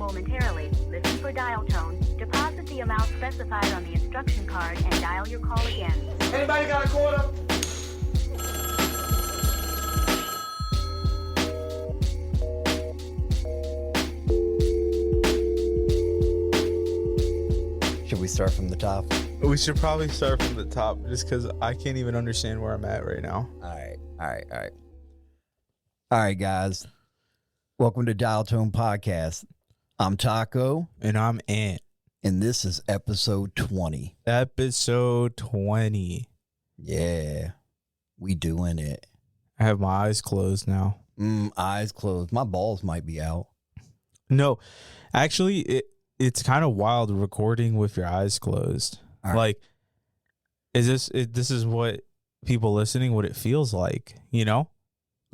momentarily. Listen for dial tone. Deposit the amount specified on the instruction card and dial your call again. Anybody got a quarter? Should we start from the top? We should probably start from the top just because I can't even understand where I'm at right now. All right, guys. Welcome to Dial Tone Podcast. I'm Taco. And I'm Ant. And this is episode 20. Episode 20. Yeah. We doing it. I have my eyes closed now. Eyes closed. My balls might be out. No, actually, it's kind of wild recording with your eyes closed. Right. Like, this is what people listening, what it feels like, you know?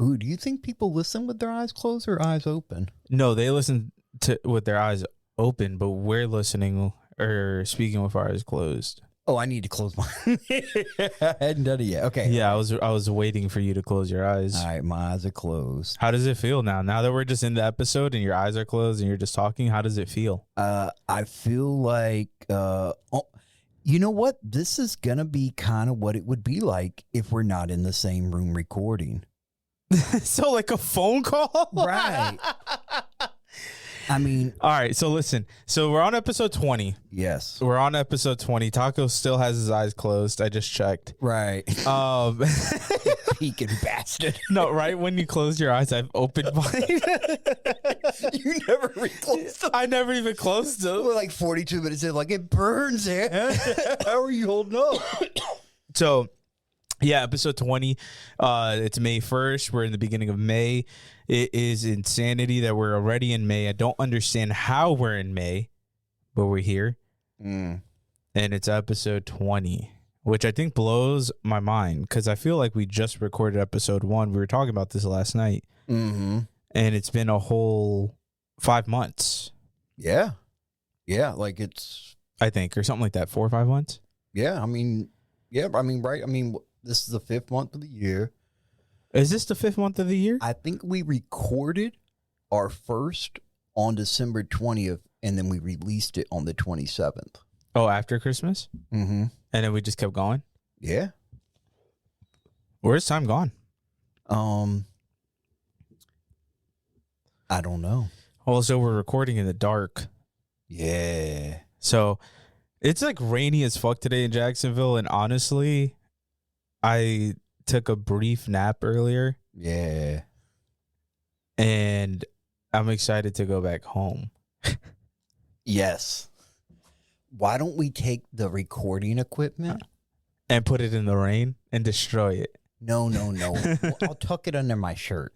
Ooh, do you think people listen with their eyes closed or eyes open? No, they listen to with their eyes open, but we're listening or speaking with our eyes closed. Oh, I need to close mine. I hadn't done it yet. Okay. Yeah, I was waiting for you to close your eyes. All right, my eyes are closed. How does it feel now? Now that we're just in the episode and your eyes are closed and you're just talking, how does it feel? I feel like, you know what? This is going to be kind of what it would be like if we're not in the same room recording. So like a phone call? Right. I mean. All right. So listen. So we're on episode 20. Yes. We're on episode 20. Taco still has his eyes closed. I just checked. Right. Peeking bastard. No, right when you close your eyes, I've opened mine. You never reclosed them. I never even closed them. We're like 42 minutes in, like, it burns, man. How are you holding up? So, yeah, episode 20. It's May 1st. We're in the beginning of May. It is insanity that we're already in May. I don't understand how we're in May, but we're here. And it's episode 20, which I think blows my mind because I feel like we just recorded episode 1. We were talking about this last night. Mm-hmm. And it's been a whole 5 months. Yeah. Yeah, like it's... I think, or something like that. 4 or 5 months? Yeah, I mean, right. I mean, this is the 5th month of the year. Is this the 5th month of the year? I think we recorded our first on December 20th, and then we released it on the 27th. Oh, after Christmas? Mm-hmm. And then we just kept going? Yeah. Where's time gone? I don't know. Also, we're recording in the dark. Yeah. So it's like rainy as fuck today in Jacksonville. And honestly, I took a brief nap earlier. Yeah. And I'm excited to go back home. Yes. Why don't we take the recording equipment and put it in the rain and destroy it? No. I'll tuck it under my shirt.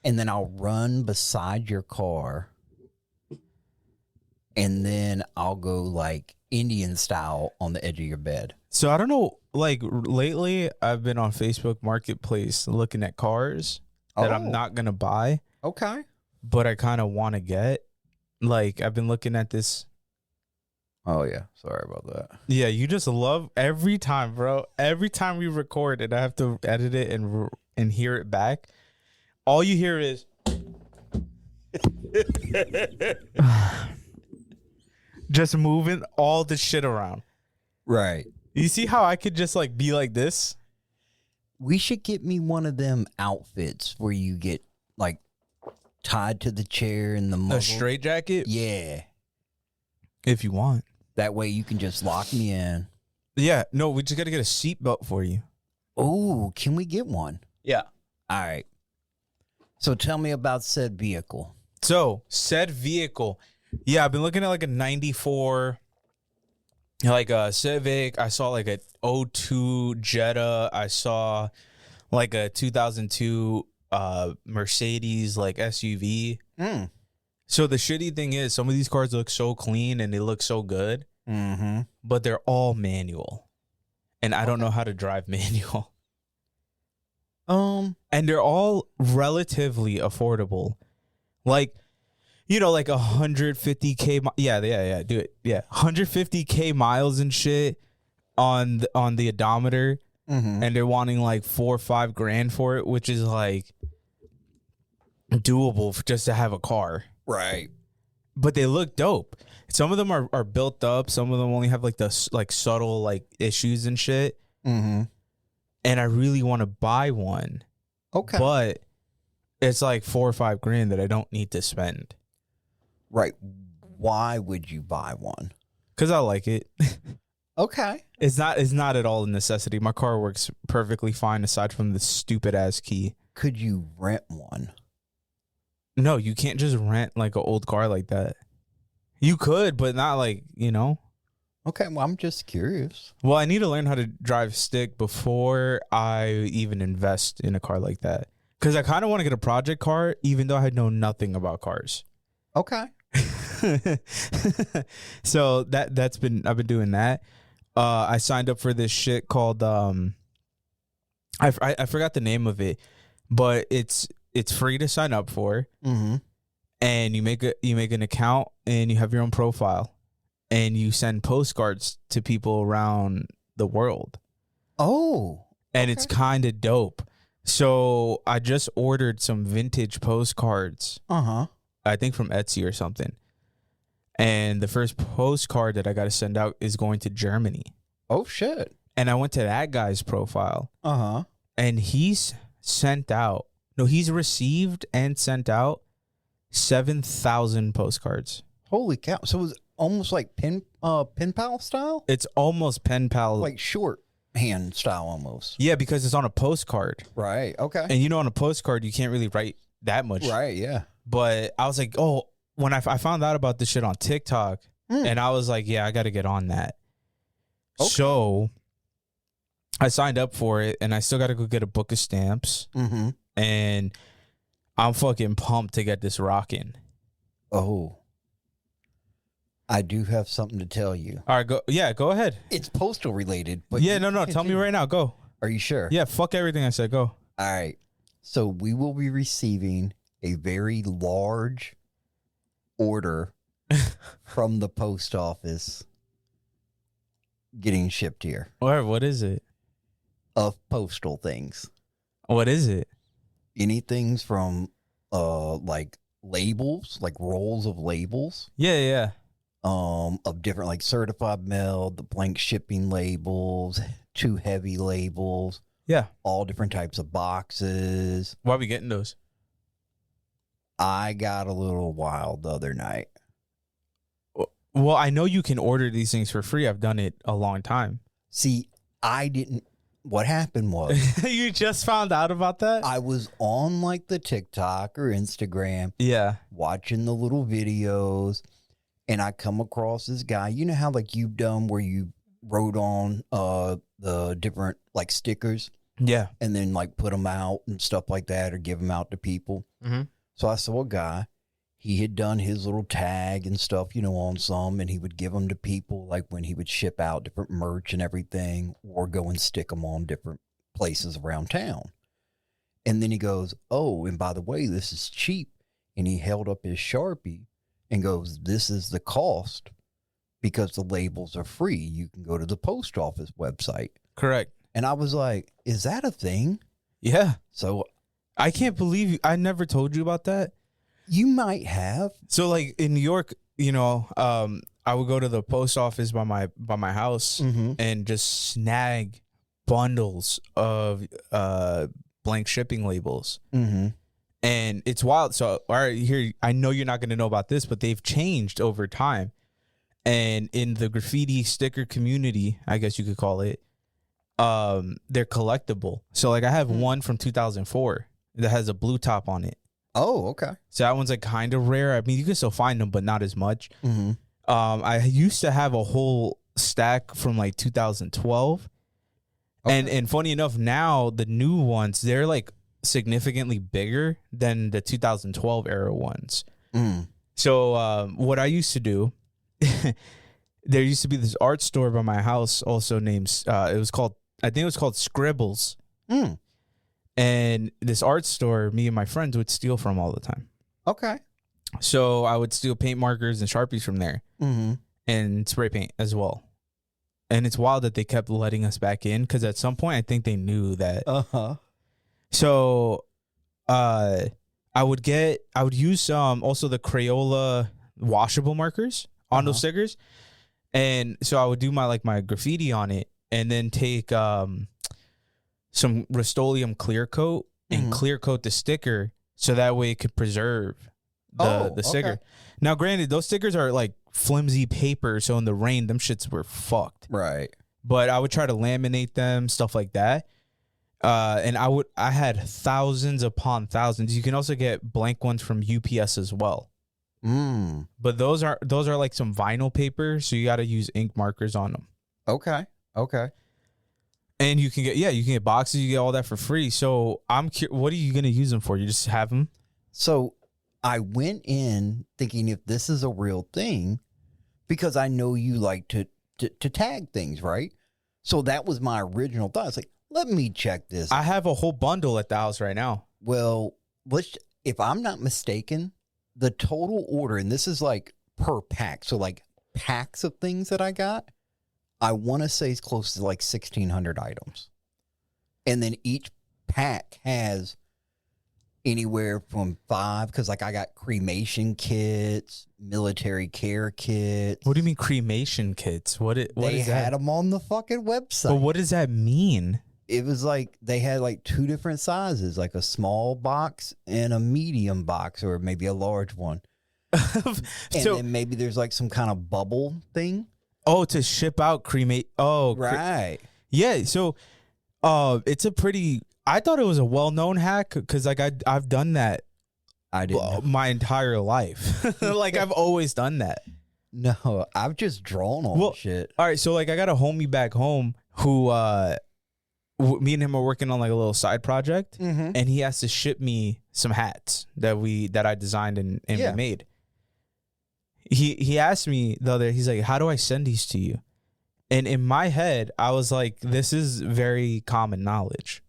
And then I'll run beside your car. And then I'll go like Indian style on the edge of your bed. So I don't know, like lately I've been on Facebook Marketplace looking at cars that I'm not going to buy. Okay. But I kind of want to get. Like I've been looking at this. Oh, yeah. Sorry about that. Yeah, you just love every time, bro. Every time we record and I have to edit it and hear it back. All you hear is just moving all the shit around. Right. You see how I could just like be like this? We should get me one of them outfits where you get like tied to the chair and the muzzle. A straight jacket? Yeah. If you want. That way you can just lock me in. Yeah. No, we just got to get a seatbelt for you. Oh, can we get one? Yeah. All right. So tell me about said vehicle. So, said vehicle. Yeah, I've been looking at like a 94, like a Civic. I saw like a '02 Jetta. I saw like a 2002 Mercedes like SUV. So the shitty thing is some of these cars look so clean and they look so good, but they're all manual. And I don't know how to drive manual. And they're all relatively affordable. Like, you know, like 150K. Yeah, do it. Yeah. 150K miles and shit on the odometer. And they're wanting like $4 or $5 grand for it, which is like doable just to have a car. Right. but they look dope. Some of them are built up. Some of them only have like the like subtle like issues and shit. Mm-hmm. And I really want to buy one, Okay. but it's like $4 or $5 grand that I don't need to spend. Right. Why would you buy one? Because I like it. Okay. It's not at all a necessity. My car works perfectly fine aside from the stupid ass key. Could you rent one? No, you can't just rent like an old car like that. You could, but not like, Okay, well, I'm just curious. Well, I need to learn how to drive stick before I even invest in a car like that. Because I kind of want to get a project car, even though I know nothing about cars. Okay. So I've been doing that. I signed up for this shit called I forgot the name of it, but it's free to sign up for. Mm-hmm. And you make an account and you have your own profile. And you send postcards to people around the world. Oh. And it's kind of dope. So I just ordered some vintage postcards. Uh-huh. I think from Etsy or something. And the first postcard that I got to send out is going to Germany. Oh, shit. And I went to that guy's profile. Uh-huh. And he's received and sent out 7,000 postcards. Holy cow. So it was almost like pen pal style? It's almost pen pal. Like shorthand style almost. Yeah, because it's on a postcard. Right. Okay. And on a postcard, you can't really write that much. Right, yeah. But I was like, when I found out about this shit on TikTok, and I was like, yeah, I got to get on that. Okay. So I signed up for it, and I still got to go get a book of stamps. Mm-hmm. And I'm fucking pumped to get this rocking. Oh. I do have something to tell you. All right, go ahead. It's postal related, but no, tell me right now. Go. Are you sure? Yeah, fuck everything I said. Go. All right. So we will be receiving a very large order from the post office getting shipped here What is it? of postal things. What is it? Anything's from like labels, like rolls of labels. Yeah. Of different like certified mail, the blank shipping labels, 2 heavy labels. Yeah. All different types of boxes. Why are we getting those? I got a little wild the other night. Well, I know you can order these things for free. I've done it a long time. See, I didn't. What happened was You just found out about that? I was on like the TikTok or Instagram Yeah. watching the little videos, and I come across this guy. You know how like you've done where you wrote on the different like stickers Yeah. and then like put them out and stuff like that or give them out to people. Mm-hmm. So I saw a guy. He had done his little tag and stuff, on some, and he would give them to people like when he would ship out different merch and everything or go and stick them on different places around town. And then he goes, oh, and by the way, this is cheap. And he held up his Sharpie and goes, this is the cost because the labels are free. You can go to the post office website. Correct. And I was like, is that a thing? Yeah. So I can't believe I never told you about that. you might have. So like in New York, I would go to the post office by my house and just snag bundles of blank shipping labels. Mm-hmm. And it's wild. So all right, here, I know you're not going to know about this, but they've changed over time. And in the graffiti sticker community, I guess you could call it, they're collectible. So like I have one from 2004 that has a blue top on it. Oh, okay. So that one's like kind of rare. I mean, you can still find them, but not as much. Mm-hmm. I used to have a whole stack from like 2012. Okay. And funny enough, now the new ones, they're like significantly bigger than the 2012 era ones. Mm. So what I used to do, there used to be this art store by my house also named, I think it was called Scribbles. Mm. And this art store, me and my friends would steal from all the time. Okay. So I would steal paint markers and Sharpies from there and spray paint as well. And it's wild that they kept letting us back in because at some point I think they knew that. Uh-huh. So I I would use also the Crayola washable markers on those stickers. And so I would do my graffiti on it and then take some Rust-Oleum clear coat and clear coat the sticker so that way it could preserve the sticker. Okay. Now, granted, those stickers are like flimsy paper, so in the rain, them shits were fucked. Right. But I would try to laminate them, stuff like that. And I had thousands upon thousands. You can also get blank ones from UPS as well. But those are like some vinyl paper, so you got to use ink markers on them. Okay. And you can get boxes, you get all that for free. So what are you gonna use them for? You just have them? So I went in thinking if this is a real thing, because I know you like to tag things, right? So that was my original thought. It's like, let me check this. I have a whole bundle at the house right now. Well, if I'm not mistaken, the total order, and this is like per pack, so like packs of things that I got, I want to say it's close to like 1,600 items. And then each pack has anywhere from 5, because like I got cremation kits, military care kits. What do you mean cremation kits? What is that? They had them on the fucking website. But what does that mean? It was like they had like 2 different sizes, like a small box and a medium box, or maybe a large one. And then maybe there's like some kind of bubble thing. Oh, to ship out cremate. Oh, right. Yeah. So, it's a pretty. I thought it was a well-known hack because like I've done that. I didn't my entire life. Like I've always done that. No, I've just drawn all the shit. All right, so like I got a homie back home who me and him are working on like a little side project, and he has to ship me some hats that I designed and we made. He asked me the other, he's like, how do I send these to you? And in my head, I was like, this is very common knowledge.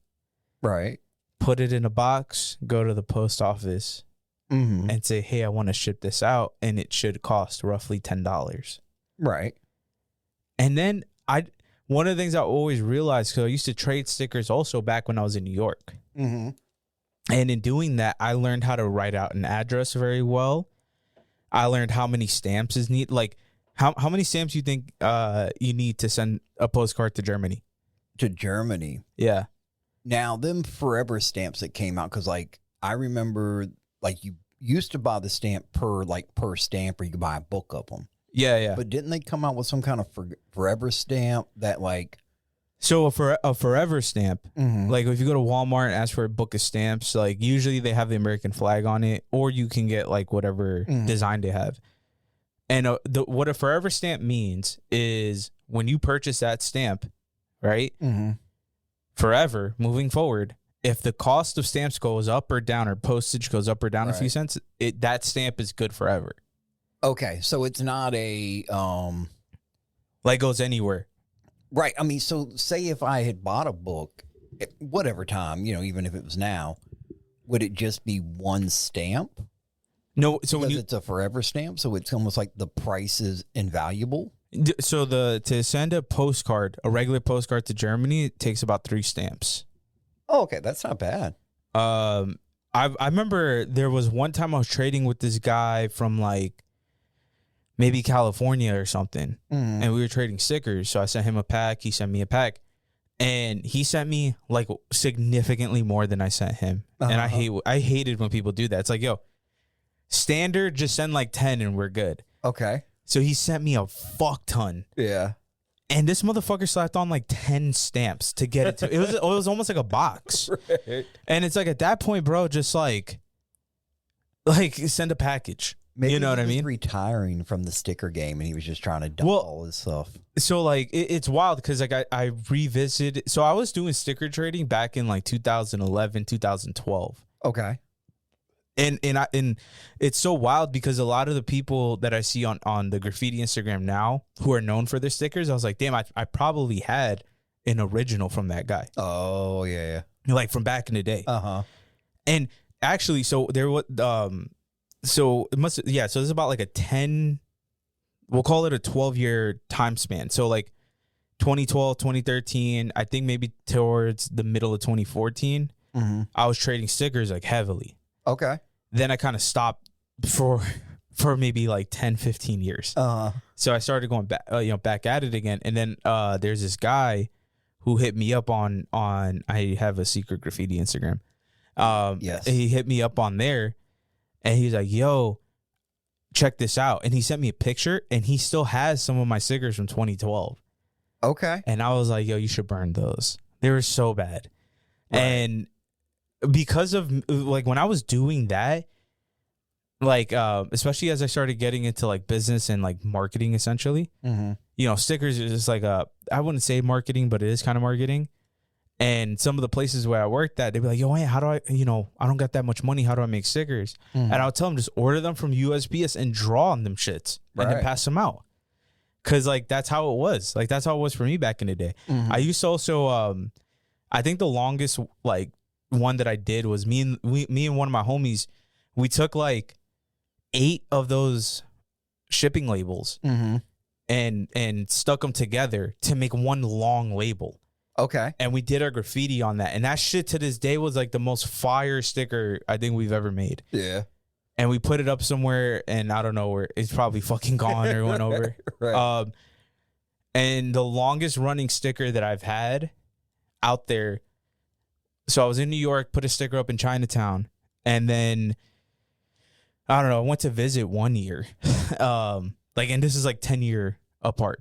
Right. Put it in a box, go to the post office, and say, hey, I want to ship this out, and it should cost roughly $10. Right. And then one of the things I always realized, because I used to trade stickers also back when I was in New York. And in doing that, I learned how to write out an address very well. I learned how many stamps is need. Like, how many stamps you think you need to send a postcard to Germany? To Germany? Yeah. Now, them forever stamps that came out, because like I remember, like you used to buy the stamp per stamp, or you could buy a book of them. Yeah. But didn't they come out with some kind of forever stamp that like? So a forever stamp, like if you go to Walmart and ask for a book of stamps, like usually they have the American flag on it, or you can get like whatever design they have. And what a forever stamp means is when you purchase that stamp, right? Forever, moving forward, if the cost of stamps goes up or down, or postage goes up or down a few cents, that stamp is good forever. Okay, so it's not a like goes anywhere. Right. I mean, so say if I had bought a book at whatever time, even if it was now, would it just be one stamp? No, so because it's a forever stamp, so it's almost like the price is invaluable. So to send a regular postcard to Germany, it takes about 3 stamps. Oh, okay, that's not bad. I remember there was one time I was trading with this guy from like maybe California or something, and we were trading stickers. So I sent him a pack, he sent me a pack, and he sent me like significantly more than I sent him. And I hated when people do that. It's like, yo, standard, just send like 10 and we're good. Okay. So he sent me a fuck ton. Yeah. And this motherfucker slapped on like 10 stamps to get it to. It was almost like a box. Right. And it's like at that point, bro, just like send a package. Maybe you know what I mean? He was retiring from the sticker game, and he was just trying to dump all his stuff. So like it's wild because like I revisited. So I was doing sticker trading back in like 2011, 2012. Okay. And it's so wild because a lot of the people that I see on the graffiti Instagram now who are known for their stickers, I was like, damn, I probably had an original from that guy. Oh yeah. Like from back in the day. And actually, so there was so it must, yeah. So this is about like a 10, we'll call it a 12-year time span. So like 2012, 2013, I think maybe towards the middle of 2014, I was trading stickers like heavily. Okay. then I kind of stopped for maybe like 10, 15 years. So I started going back, back at it again. And then there's this guy who hit me up on I have a secret graffiti Instagram. Yes. He hit me up on there, and he's like, "Yo, check this out." And he sent me a picture, and he still has some of my stickers from 2012. Okay. And I was like, "Yo, you should burn those. They were so bad." Right. And because of like when I was doing that, like especially as I started getting into like business and like marketing, essentially, stickers is just like I wouldn't say marketing, but it is kind of marketing. And some of the places where I worked at, they'd be like, "Yo, hey, how do I, I don't got that much money. How do I make stickers?" And I'll tell them, just order them from USPS and draw on them shits and then pass them out. Cause like, that's how it was. Like, that's how it was for me back in the day. I used to also, I think the longest like one that I did was me and one of my homies, we took like 8 of those shipping labels and stuck them together to make one long label. Okay. And we did our graffiti on that. And that shit to this day was like the most fire sticker I think we've ever made. Yeah. And we put it up somewhere, and I don't know where. It's probably fucking gone or went over. Right. And the longest running sticker that I've had out there. So I was in New York, put a sticker up in Chinatown, and then I don't know, I went to visit one year. And this is like 10 years apart.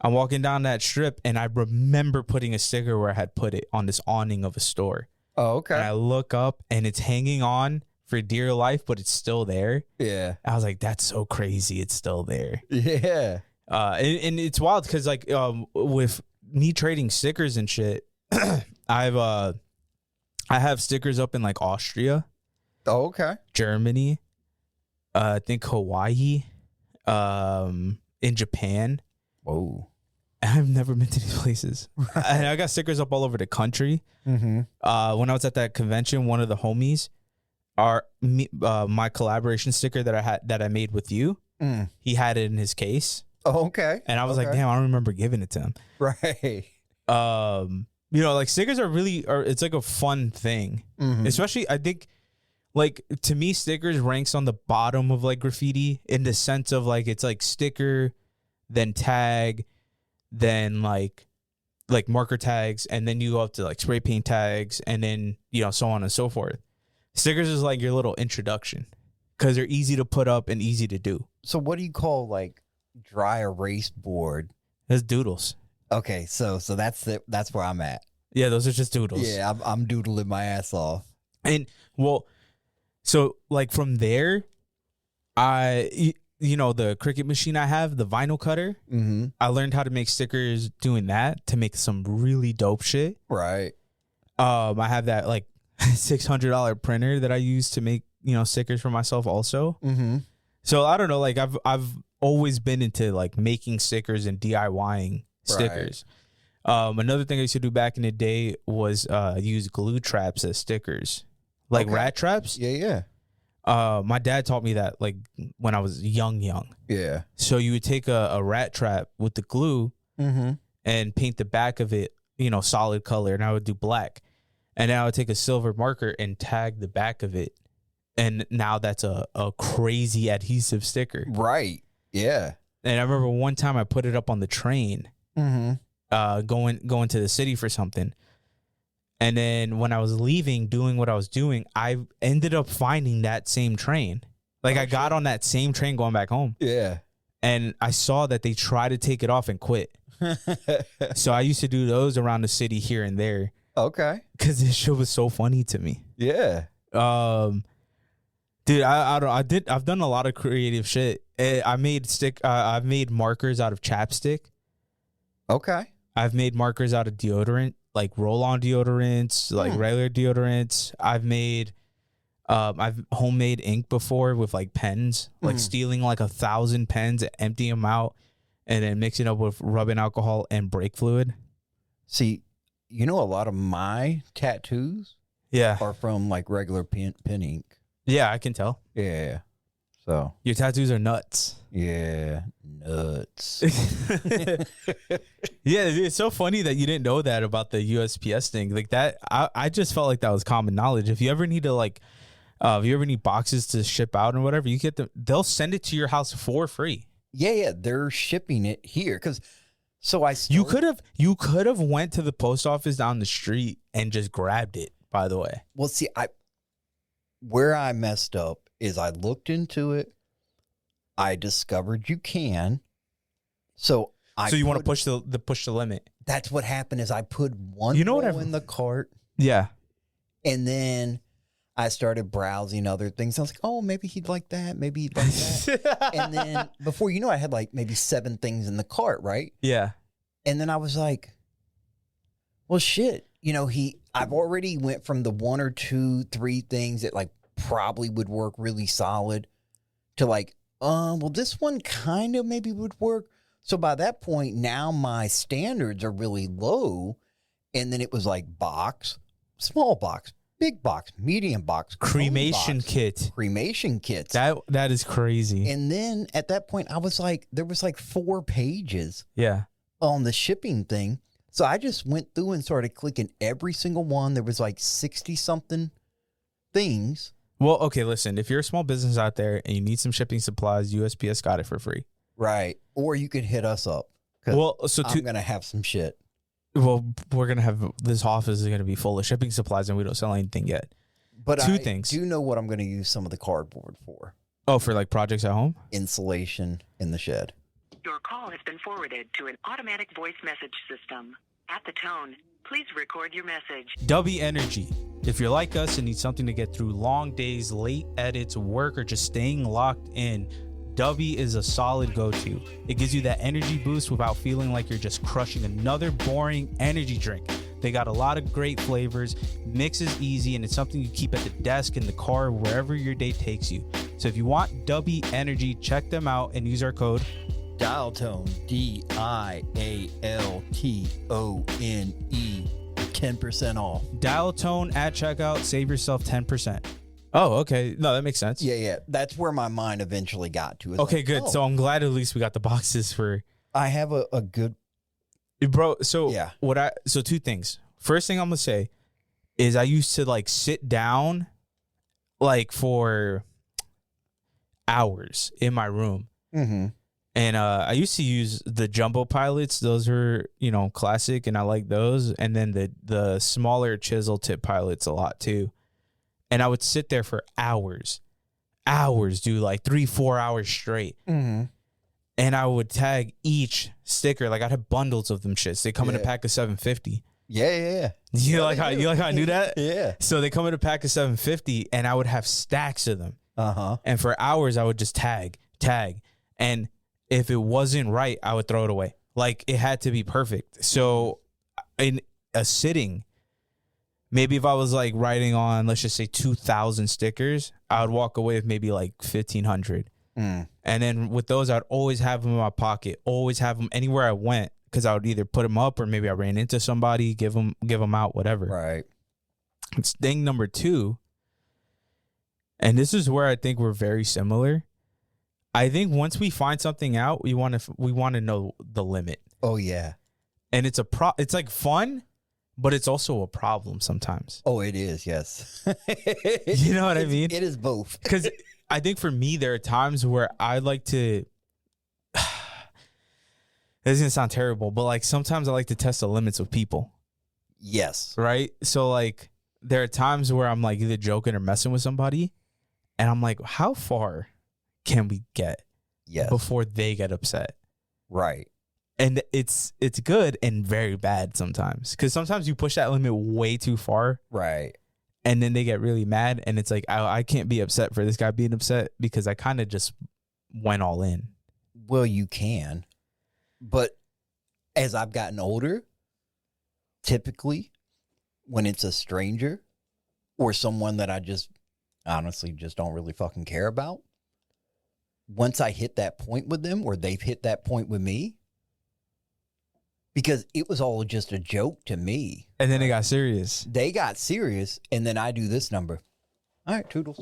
I'm walking down that strip, and I remember putting a sticker where I had put it on this awning of a store. Oh, okay. And I look up, and it's hanging on for dear life, but it's still there. Yeah. I was like, that's so crazy. It's still there. Yeah. And it's wild because like with me trading stickers and shit, I have stickers up in like Austria. Oh, okay. Germany, I think Hawaii, in Japan. Whoa. I've never been to these places. And I got stickers up all over the country. When I was at that convention, one of the homies, my collaboration sticker that I made with you, he had it in his case. Oh, okay. And I was like, damn, I don't remember giving it to him. Right. Like stickers it's like a fun thing. Especially, I think, like, to me, stickers ranks on the bottom of like graffiti in the sense of like, it's like sticker, then tag, then like marker tags, and then you go up to like spray paint tags, and then, so on and so forth. Stickers is like your little introduction because they're easy to put up and easy to do. So what do you call like dry erase board? That's doodles. Okay, so that's it. That's where I'm at. Yeah, those are just doodles. Yeah, I'm doodling my ass off. And well, so like from there, the Cricut machine I have, the vinyl cutter. I learned how to make stickers doing that to make some really dope shit. Right. I have that like $600 printer that I use to make stickers for myself also. So I don't know, like I've always been into like making stickers and DIYing stickers. Another thing I used to do back in the day was use glue traps as stickers, like rat traps. Yeah. My dad taught me that like when I was young. Yeah. So you would take a rat trap with the glue and paint the back of it, solid color, and I would do black. And then I would take a silver marker and tag the back of it. And now that's a crazy adhesive sticker. Right. Yeah. And I remember one time I put it up on the train, going to the city for something. And then when I was leaving, doing what I was doing, I ended up finding that same train. Like I got on that same train going back home. Yeah. And I saw that they tried to take it off and quit. So I used to do those around the city here and there. Okay. Because this shit was so funny to me. Yeah. Dude, I've done a lot of creative shit. I've made markers out of chapstick. Okay. I've made markers out of deodorant, like roll-on deodorants, like regular deodorants. I've homemade ink before with like pens, like stealing like 1,000 pens, empty them out, and then mixing up with rubbing alcohol and brake fluid. See, a lot of my tattoos are from like regular pen ink. Yeah, I can tell. Yeah. So your tattoos are nuts. Yeah, nuts. Yeah, it's so funny that you didn't know that about the USPS thing. Like that, I just felt like that was common knowledge. If you ever need to like If you ever need boxes to ship out and whatever, you get them. They'll send it to your house for free. Yeah, they're shipping it here because. So you could have went to the post office down the street and just grabbed it. By the way, well, see, where I messed up is I looked into it. I discovered you can. So you want to push the limit. That's what happened. Is I put one roll in the cart. Yeah, and then I started browsing other things. I was like, oh, maybe he'd like that. Maybe he'd like that. And then before you know, I had like maybe 7 things in the cart, right? Yeah. And then I was like, well, shit. You know, I've already went from the 1 or 2, 3 things that like probably would work really solid to like, well, this one kind of maybe would work. So by that point, now my standards are really low. And then it was like box, small box, big box, medium box, cremation kits. That is crazy. And then at that point, I was like, there was like 4 pages. Yeah. On the shipping thing. So I just went through and started clicking every single one. There was like 60 something things. Well, okay, listen, if you're a small business out there and you need some shipping supplies, USPS got it for free. Right. Or you could hit us up. Well, so I'm going to have some shit. Well, we're going to have, this office is going to be full of shipping supplies and we don't sell anything yet. But Two I things. do know what I'm going to use some of the cardboard for. Oh, for like projects at home? Insulation in the shed. Your call has been forwarded to an automatic voice message system. At the tone, please record your message. W Energy. If you're like us and need something to get through long days, late edits, work, or just staying locked in, W is a solid go-to. It gives you that energy boost without feeling like you're just crushing another boring energy drink. They got a lot of great flavors, mix is easy, and it's something you keep at the desk, in the car, wherever your day takes you. So if you want W Energy, check them out and use our code Dialtone, DIALTONE, 10% off. Dialtone at checkout, save yourself 10%. Oh, okay. No, that makes sense. Yeah. That's where my mind eventually got to. Okay, like, good. oh, So I'm glad at least we got the boxes for. I have a good. Bro, so yeah. So 2 things. First thing I'm going to say is I used to like sit down like for hours in my room. Mm-hmm. And I used to use the jumbo pilots. Those were, classic, and I like those. And then the smaller chisel tip pilots a lot too. And I would sit there for hours, dude, like 3-4 hours straight. Mm-hmm. And I would tag each sticker. Like I'd have bundles of them shits. They come in a pack of 750. Yeah. You like how I knew that? Yeah. So they come in a pack of 750, and I would have stacks of them. Uh-huh. And for hours, I would just tag. And if it wasn't right, I would throw it away. Like it had to be perfect. So in a sitting, maybe if I was like writing on, let's just say 2,000 stickers, I would walk away with maybe like 1,500. And then with those, I'd always have them in my pocket, always have them anywhere I went, because I would either put them up or maybe I ran into somebody, give them out, whatever. Right. It's thing number 2. And this is where I think we're very similar. I think once we find something out, we want to know the limit. Oh yeah. And it's it's like fun, but it's also a problem sometimes. Oh, it is. Yes. You know what I mean? It is both. Because I think for me, there are times where I like to. This is gonna sound terrible, but like sometimes I like to test the limits of people. Yes. Right. So like there are times where I'm like either joking or messing with somebody, and I'm like, how far can we get before they get upset? Right. And it's good and very bad sometimes, because sometimes you push that limit way too far. Right. And then they get really mad, and it's like, I can't be upset for this guy being upset because I kind of just went all in. Well, you can. But as I've gotten older, typically when it's a stranger or someone that I just honestly just don't really fucking care about, once I hit that point with them, or they've hit that point with me, because it was all just a joke to me. And then it got serious. They got serious, and then I do this number. All right, toodles.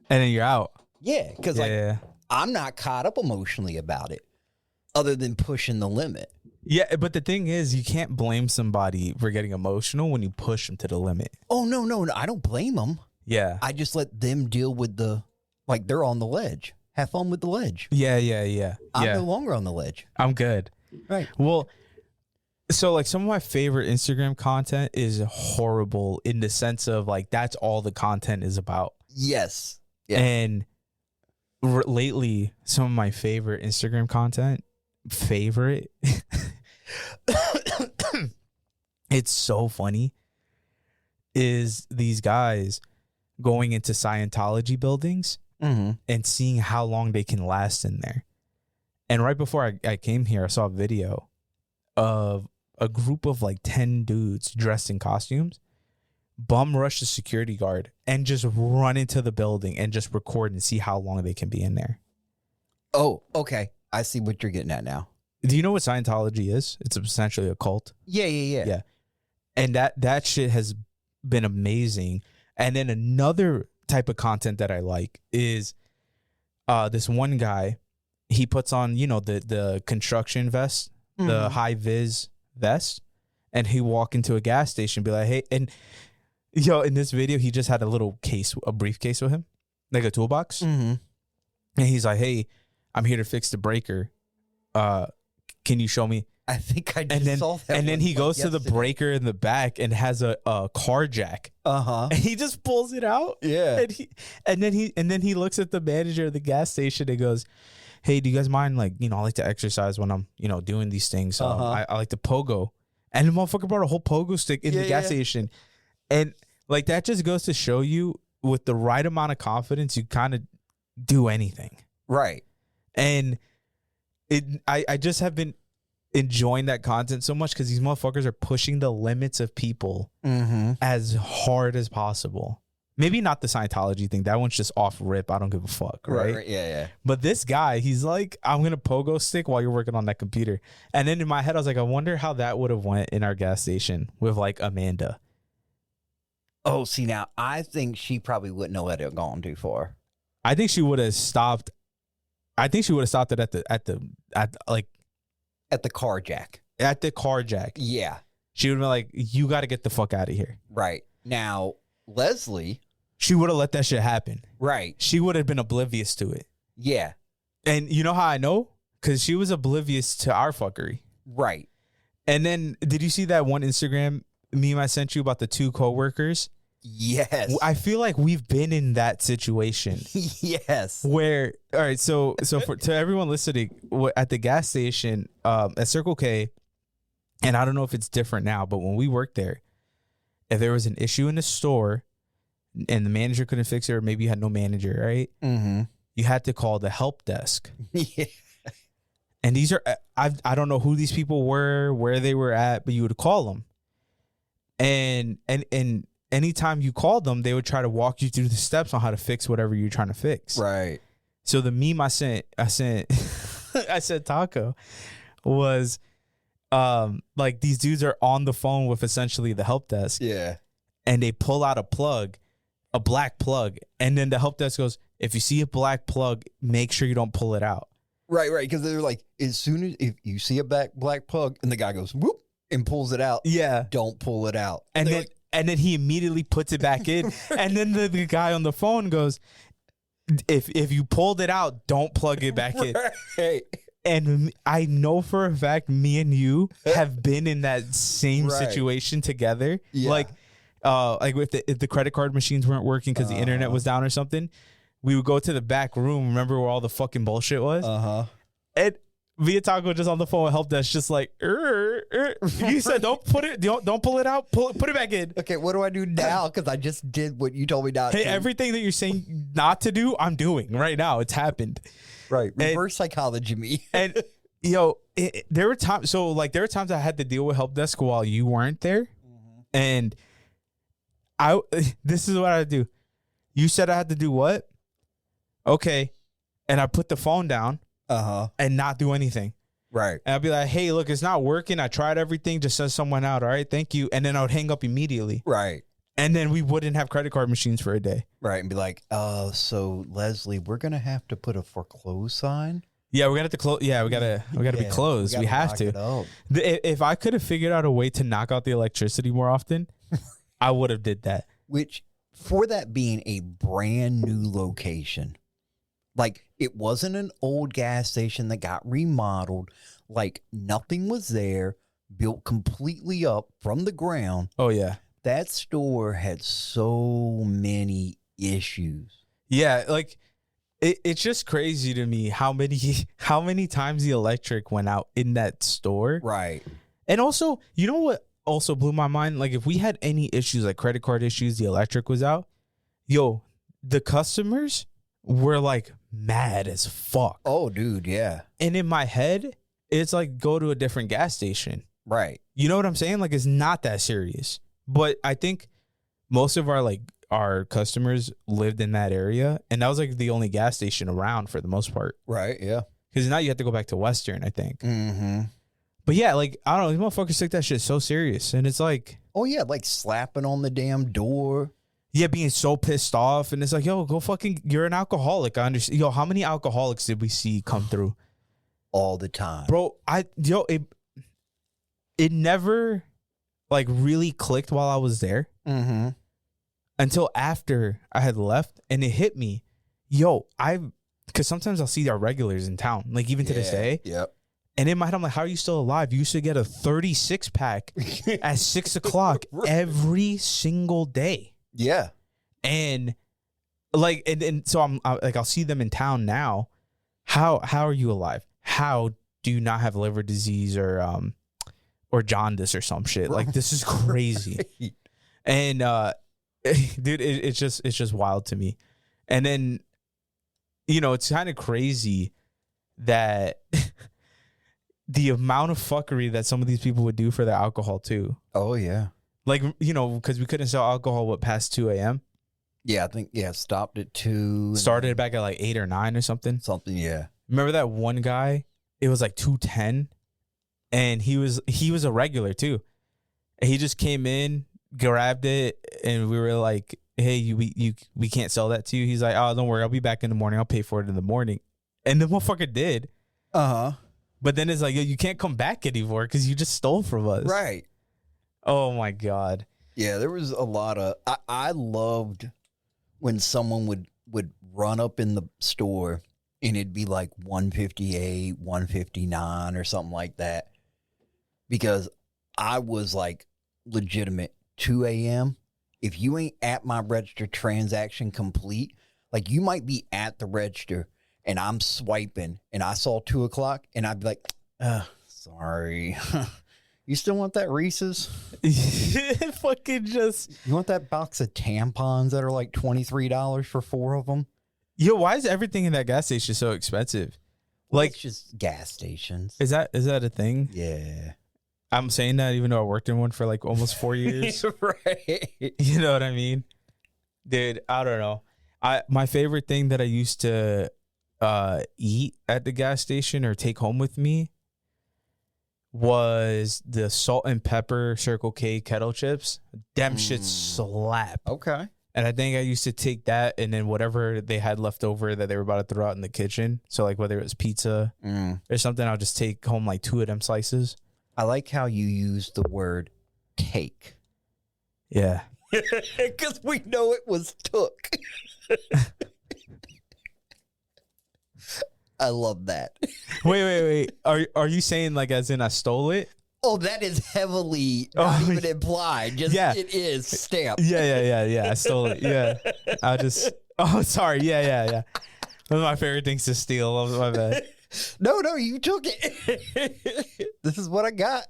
And then you're out. Yeah, because I'm not caught up emotionally about it, other than pushing the limit. Yeah, but the thing is, you can't blame somebody for getting emotional when you push them to the limit. Oh, no. I don't blame them. Yeah. I just let them deal with they're on the ledge. Have fun with the ledge. Yeah. I'm no longer on the ledge. I'm good. Right. Well, so like some of my favorite Instagram content is horrible in the sense of like that's all the content is about. Yes. Yeah. And lately, some of my favorite Instagram content, it's so funny, is these guys going into Scientology buildings and seeing how long they can last in there. And right before I came here, I saw a video of a group of like 10 dudes dressed in costumes bum rush the security guard and just run into the building and just record and see how long they can be in there. Oh, okay. I see what you're getting at now. Do you know what Scientology is? It's essentially a cult. Yeah. And that shit has been amazing. And then another type of content that I like is this one guy, he puts on, the construction vest, the high vis vest, and he walk into a gas station and be like, hey, and in this video, he just had a briefcase with him, like a toolbox. And he's like, hey, I'm here to fix the breaker. Can you show me? I think I just saw that. And then he goes to the breaker in the back and has a car jack. And he just pulls it out. Yeah. And then he looks at the manager of the gas station and goes, hey, do you guys mind, I like to exercise when I'm, doing these things. I like to pogo. And the motherfucker brought a whole pogo stick in the gas station. And like that just goes to show you with the right amount of confidence, you kind of do anything. Right. And I just have been enjoying that content so much because these motherfuckers are pushing the limits of people as hard as possible. Maybe not the Scientology thing. That one's just off rip. I don't give a fuck. Right? Yeah. But this guy, he's like, I'm going to pogo stick while you're working on that computer. And then in my head, I was like, I wonder how that would have went in our gas station with like Amanda. Oh, see, now I think she probably wouldn't have let it go on too far. I think she would have stopped. I think she would have stopped it at the car jack. At the car jack. Yeah. She would have been like, you got to get the fuck out of here. Right. Now, Leslie. She would have let that shit happen. Right. She would have been oblivious to it. Yeah. And you know how I know? Because she was oblivious to our fuckery. Right. And then, did you see that one Instagram meme I sent you about the two coworkers? Yes. I feel like we've been in that situation. Yes. Where, all right, so to everyone listening, at the gas station at Circle K, and I don't know if it's different now, but when we worked there, if there was an issue in the store and the manager couldn't fix it, or maybe you had no manager, right? You had to call the help desk. Yeah. And these are, I don't know who these people were, where they were at, but you would call them. And anytime you called them, they would try to walk you through the steps on how to fix whatever you're trying to fix. Right. So the meme I sent Taco was like these dudes are on the phone with essentially the help desk. Yeah. And they pull out a black plug. And then the help desk goes, if you see a black plug, make sure you don't pull it out. Right. Because they're like, as soon as if you see a black plug and the guy goes, whoop, and pulls it out. Yeah. Don't pull it out. And then he immediately puts it back in. And then the guy on the phone goes, if you pulled it out, don't plug it back in. Right. And I know for a fact, me and you have been in that same situation together. Yeah. Like if the credit card machines weren't working because the internet was down or something, we would go to the back room. Remember where all the fucking bullshit was? And Via Taco just on the phone with help desk, just like, you said don't pull it out, put it back in. Okay, what do I do now? Because I just did what you told me not to. Hey, everything that you're saying not to do, I'm doing right now. It's happened. Right, reverse psychology me. And there were times. So like there were times I had to deal with help desk while you weren't there, and this is what I do. You said I had to do what? Okay, and I put the phone down. And not do anything. Right. And I'd be like, hey, look, it's not working. I tried everything. Just send someone out. All right. Thank you. And then I would hang up immediately. Right. And then we wouldn't have credit card machines for a day. Right. And be like, so Leslie, we're going to have to put a foreclose sign. Yeah, we're going to have to close. Yeah, we got to be closed. We have to. If I could have figured out a way to knock out the electricity more often, I would have did that. Which for that being a brand new location, like it wasn't an old gas station that got remodeled, like nothing was there, built completely up from the ground. Oh yeah. That store had so many issues. Yeah, like it's just crazy to me how many times the electric went out in that store. Right. And also, you know what also blew my mind? Like if we had any issues, like credit card issues, the electric was out. Yo, the customers were like mad as fuck. Oh, dude, yeah. And in my head, it's like go to a different gas station. Right. You know what I'm saying? Like it's not that serious. But I think most of our customers lived in that area, and that was like the only gas station around for the most part. Right, yeah. Because now you have to go back to Western, I think. Mm-hmm. But yeah, like I don't know, these motherfuckers take that shit so serious, and it's like, oh yeah, like slapping on the damn door. yeah, being so pissed off, and it's like, yo, go fucking, you're an alcoholic. I understand. Yo, how many alcoholics did we see come through All the time, bro? It never like really clicked while I was there. Mm-hmm. Until after I had left, and it hit me, yo, because sometimes I'll see our regulars in town, like even to this day. Yep. And in my head, I'm like, how are you still alive? You used to get a 36 pack at 6 o'clock every single day. Yeah. And like, and so I'll see them in town now. How are you alive? How do you not have liver disease or jaundice or some shit? Like, this is crazy. Right. And, dude, it's just wild to me. And then, you know, it's kind of crazy that the amount of fuckery that some of these people would do for their alcohol too. Oh yeah. Like, you know, because we couldn't sell alcohol past 2 a.m. Yeah, I think stopped at 2. Started back at like 8 or 9 or something. Something, yeah. Remember that one guy? It was like 2:10, and he was a regular too. And he just came in, grabbed it, and we were like, hey, we can't sell that to you. He's like, oh, don't worry, I'll be back in the morning, I'll pay for it in the morning. And the motherfucker did. But then it's like, yo, you can't come back anymore because you just stole from us. Right. Oh my God. Yeah, there was a lot of I loved when someone would run up in the store and it'd be like 158, 159 or something like that. Because I was like legitimate 2 a.m. If you ain't at my register transaction complete, like you might be at the register and I'm swiping and I saw 2 o'clock and I'd be like, sorry. You still want that Reese's? Fucking just. You want that box of tampons that are like $23 for 4 of them? Yo, why is everything in that gas station so expensive? Well, like, it's just gas stations. Is that a thing? Yeah. I'm saying that even though I worked in one for like almost 4 years. Right. You know what I mean? Dude, I don't know. My favorite thing that I used to eat at the gas station or take home with me was the salt and pepper Circle K kettle chips. Them shit slap. Okay. And I think I used to take that and then whatever they had left over that they were about to throw out in the kitchen. So like whether it was pizza or something, I'll just take home like 2 of them slices. I like how you use the word take. Yeah. Because we know it was took. I love that. Wait. Are you saying like as in I stole it? Oh, that is heavily not even implied. Just yeah. It is stamped. Yeah. I stole it. Yeah. I just. Oh, sorry. Yeah. One of my favorite things to steal. Oh, my bad. No, you took it. This is what I got.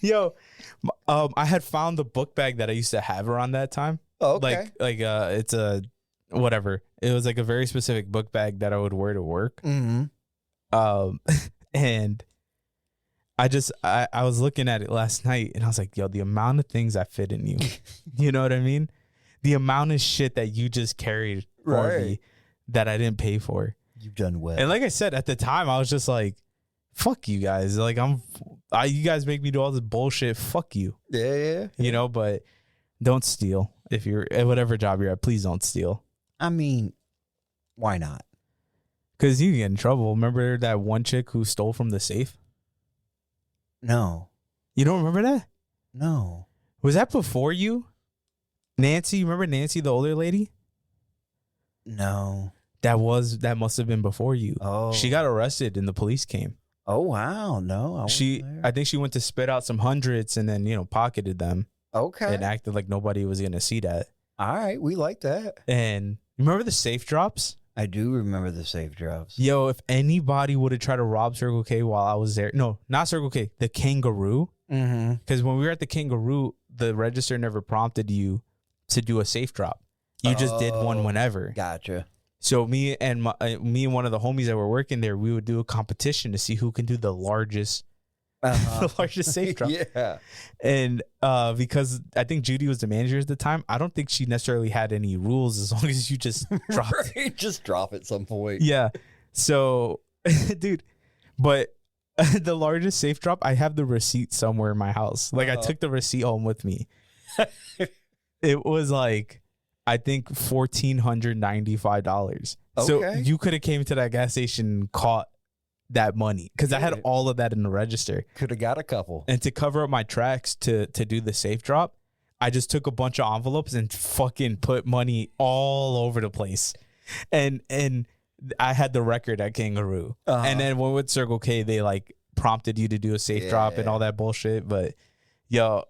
Yo, I had found the book bag that I used to have around that time. Oh, okay. Like it's a whatever. It was like a very specific book bag that I would wear to work. Mm-hmm. And I was looking at it last night and I was like, yo, the amount of things I fit in you. You know what I mean? The amount of shit that you just carried for me that I didn't pay for. You've done well. And like I said, at the time, I was just like, fuck you guys. Like you guys make me do all this bullshit. Fuck you. Yeah. You know, but don't steal. If you're at whatever job you're at, please don't steal. I mean, why not? Because you can get in trouble. Remember that one chick who stole from the safe? No. You don't remember that? No. Was that before you? Nancy, remember Nancy, the older lady? No. That must have been before you. Oh. She got arrested and the police came. Oh, wow. No, I wasn't there. I think she went to spit out some hundreds and then, pocketed them Okay. and acted like nobody was going to see that. All right. We like that. And remember the safe drops? I do remember the safe drops. Yo, if anybody would have tried to rob Circle K while I was there, no, not Circle K, the Kangaroo. Mm-hmm. Because when we were at the Kangaroo, the register never prompted you to do a safe drop. You just did one whenever. Gotcha. So me and one of the homies that were working there, we would do a competition to see who can do the largest, the largest safe drop. Yeah. And because I think Judy was the manager at the time, I don't think she necessarily had any rules as long as you just drop it. Right, just drop at some point. Yeah. So, dude, but the largest safe drop, I have the receipt somewhere in my house. Like I took the receipt home with me. It was like, I think $1,495. So Okay. you could have came to that gas station and caught that money because I had all of that in the register. Could have got a couple. And to cover up my tracks to do the safe drop, I just took a bunch of envelopes and fucking put money all over the place. And I had the record at Kangaroo. And then when with Circle K, they like prompted you to do a safe drop and all that bullshit. But yo,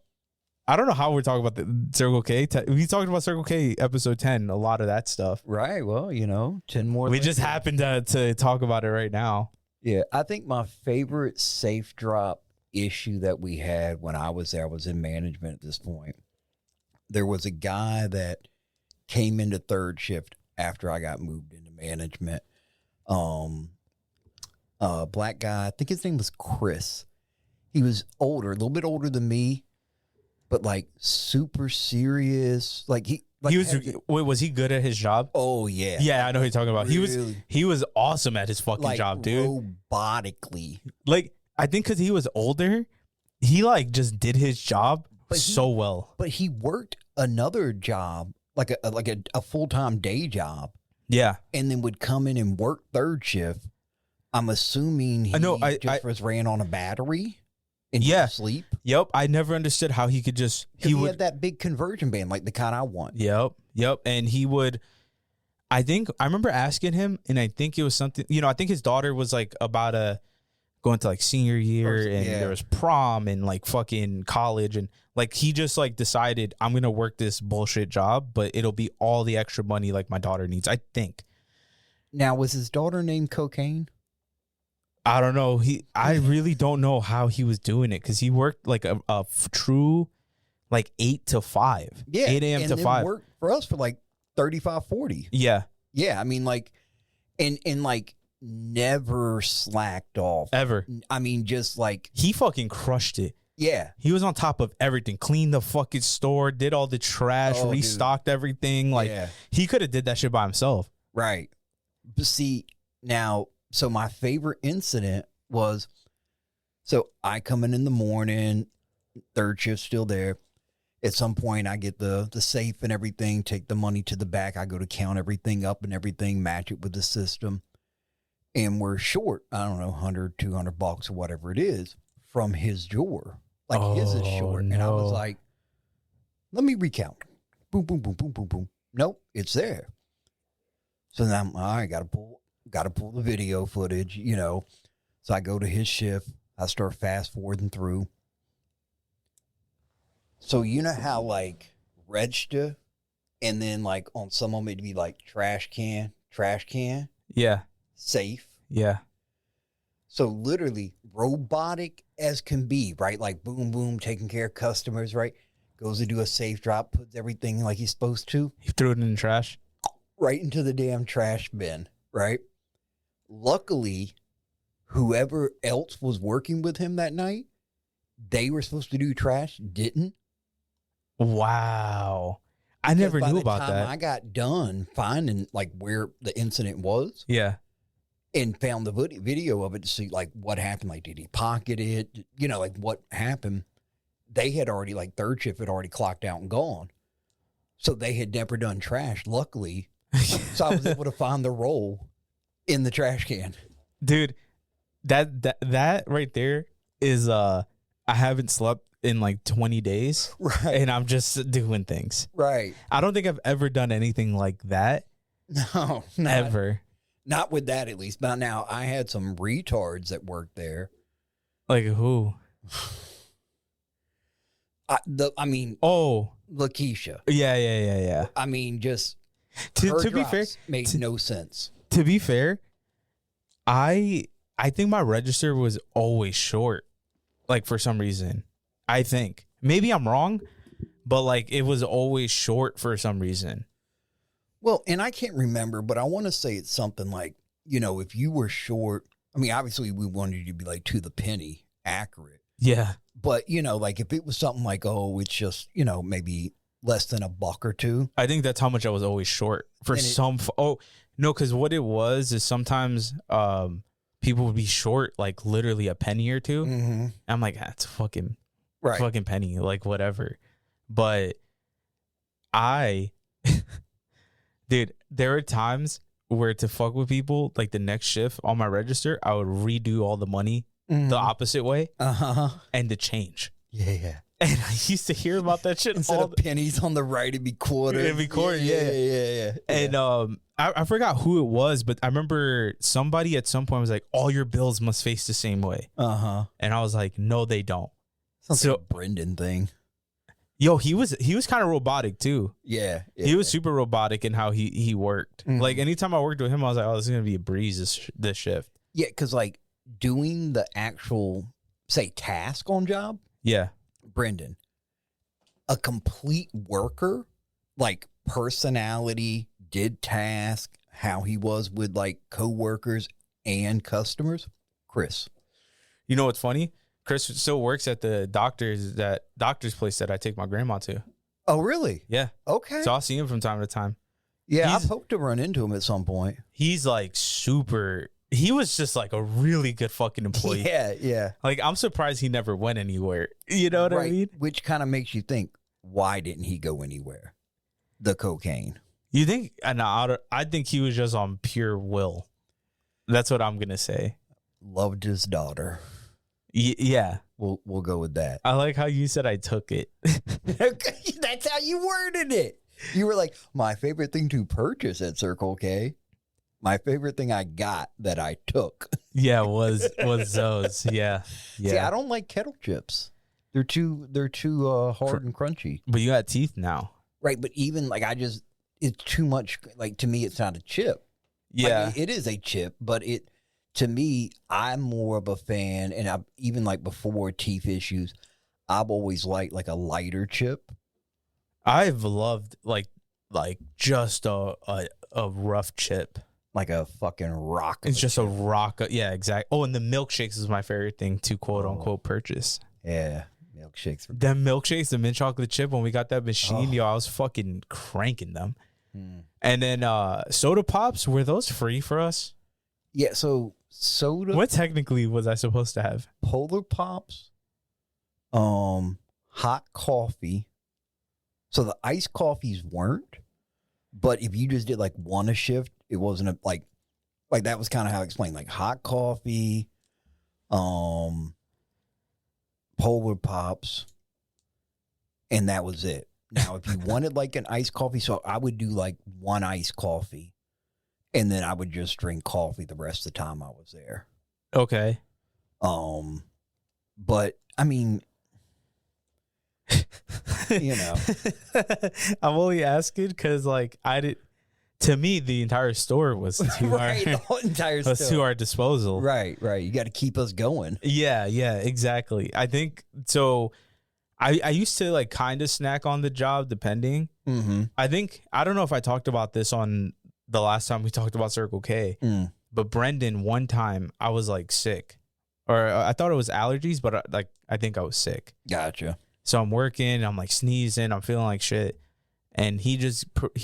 I don't know how we're talking about the Circle K. We talked about Circle K episode 10, a lot of that stuff. Right. Well, 10 more. We just happened to talk about it right now. Yeah. I think my favorite safe drop issue that we had when I was there, I was in management at this point. There was a guy that came into third shift after I got moved into management. Black guy, I think his name was Chris. He was older, a little bit older than me, but like super serious. Like he was he good at his job? Oh yeah. Yeah, I know who you're talking about. Really? He was awesome at his fucking job, dude. Robotically. Like I think because he was older, he like just did his job so well. But he worked another job, like a full-time day job. Yeah. And then would come in and work third shift. I'm assuming he was ran on a battery and sleep. Yep. I never understood how he could just he had that big conversion band, like the kind I want. Yep. And he would, I think I remember asking him, and I think it was something, I think his daughter was like about to go into like senior year, and there was prom and like fucking college, and like he just like decided, I'm gonna work this bullshit job, but it'll be all the extra money like my daughter needs, I think. Now, was his daughter named Cocaine? I don't know. I really don't know how he was doing it, because he worked like a true like 8 to 5. Yeah. 8 a.m. to 5. Worked for us for like 35, 40. Yeah. Yeah. I mean, like, and like never slacked off. Ever. I mean, just like. He fucking crushed it. Yeah. He was on top of everything. Cleaned the fucking store, did all the trash, restocked everything. Like, he could have did that shit by himself. Right. But see, now, so my favorite incident was, so I come in the morning, third shift still there. At some point, I get the safe and everything, take the money to the back. I go to count everything up and everything, match it with the system. And we're short, I don't know, $100, $200 or whatever it is from his drawer. Like his is short. No. And I was like, let me recount. Boom, boom, boom, boom, boom, boom. Nope, it's there. So now I'm, all right, got to pull the video footage, So I go to his shift. I start fast forwarding through. So you know how like register, and then like on some of them it'd be like trash can, Yeah. safe. Yeah. So literally robotic as can be, right? Like boom, boom, taking care of customers, right? Goes to do a safe drop, puts everything like he's supposed to. He threw it in the trash. Right into the damn trash bin, right? Luckily, whoever else was working with him that night, they were supposed to do trash, didn't. Wow. I never knew about that. By the time I got done finding like where the incident was, Yeah. and found the video of it to see like what happened, like did he pocket it, like what happened. They had already, like third shift had already clocked out and gone, so they had never done trash, luckily. So I was able to find the roll in the trash can. Dude, that right there is I haven't slept in like 20 days. Right. And I'm just doing things. Right. I don't think I've ever done anything like that. No, Ever. Not with that, at least. But now I had some retards that worked there. Like who? I mean, Oh, Lakeisha. yeah. I mean, just To her be fair, drops made no sense. to be fair, I think my register was always short. Like for some reason. I think. Maybe I'm wrong, but like it was always short for some reason. Well, and I can't remember, but I want to say it's something like, you know, if you were short, I mean, obviously we wanted you to be like to the penny accurate. Yeah. But, you know, like if it was something like, oh, it's just, you know, maybe less than $1 or $2. I think that's how much I was always short for And some. Oh, no, because what it was is sometimes people would be short like literally a penny or two. Mm-hmm. I'm like, that's fucking Right. fucking penny, like whatever. But dude, there are times where to fuck with people, like the next shift on my register, I would redo all the money the opposite way and the change. Yeah. And I used to hear about that shit Instead all of pennies on the right, it'd be quarters. It'd be quarters, yeah. And I forgot who it was, but I remember somebody at some point was like, all your bills must face the same way. And I was like, no, they don't. Sounds So- like a Brendan thing. Yo, he was kind of robotic too. Yeah. He was super robotic in how he worked. Mhm. Like anytime I worked with him, I was like, oh, this is gonna be a breeze this shift. Yeah, because like doing the actual, say, task on job, Yeah. Brendan, a complete worker, like personality, did task, how he was with like coworkers and customers, Chris. You know what's funny? Chris still works at the doctor's place that I take my grandma to. Oh, really? Yeah. Okay. So I'll see him from time to time. Yeah, he's- I've hoped to run into him at some point. He's like he was just like a really good fucking employee. Yeah. Like I'm surprised he never went anywhere. You know what I mean? Which kind of makes you think, why didn't he go anywhere? The cocaine. You think? I think he was just on pure will. That's what I'm gonna say. Loved his daughter. Yeah. We'll go with that. I like how you said I took it. That's how you worded it. You were like, my favorite thing to purchase at Circle K. My favorite thing I got that I took. Yeah, was those. Yeah. See, I don't like kettle chips. They're too hard and crunchy. But you got teeth now. Right, but even like it's too much. Like to me, it's not a chip. Yeah. Like, it is a chip, but to me, I'm more of a fan, and I even like before teeth issues, I've always liked like a lighter chip. I've loved like just a rough chip. Like a fucking rock. It's just a rock. Yeah, exactly. Oh, and the milkshakes is my favorite thing to quote unquote purchase. Yeah, milkshakes. Them milkshakes, the mint chocolate chip, when we got that machine, yo, I was fucking cranking them. And then soda pops, were those free for us? Yeah, so soda. What technically was I supposed to have? Polar Pops, hot coffee. So the iced coffees weren't, but if you just did like one a shift, it wasn't like that was kind of how I explained, like hot coffee, Polar Pops, and that was it. Now, if you wanted like an iced coffee, so I would do like one iced coffee, and then I would just drink coffee the rest of the time I was there. Okay. But I mean, you know, I'm only asking because like to me, the entire store was to right, the whole entire was store. to our disposal. Right. You got to keep us going. Yeah, exactly. I think so. I used to like kind of snack on the job depending. Mm-hmm. I don't know if I talked about this on the last time we talked about Circle K, but Brendan, one time I was like sick, or I thought it was allergies, but I think I was sick. Gotcha. So I'm working, I'm like sneezing, I'm feeling like shit. And he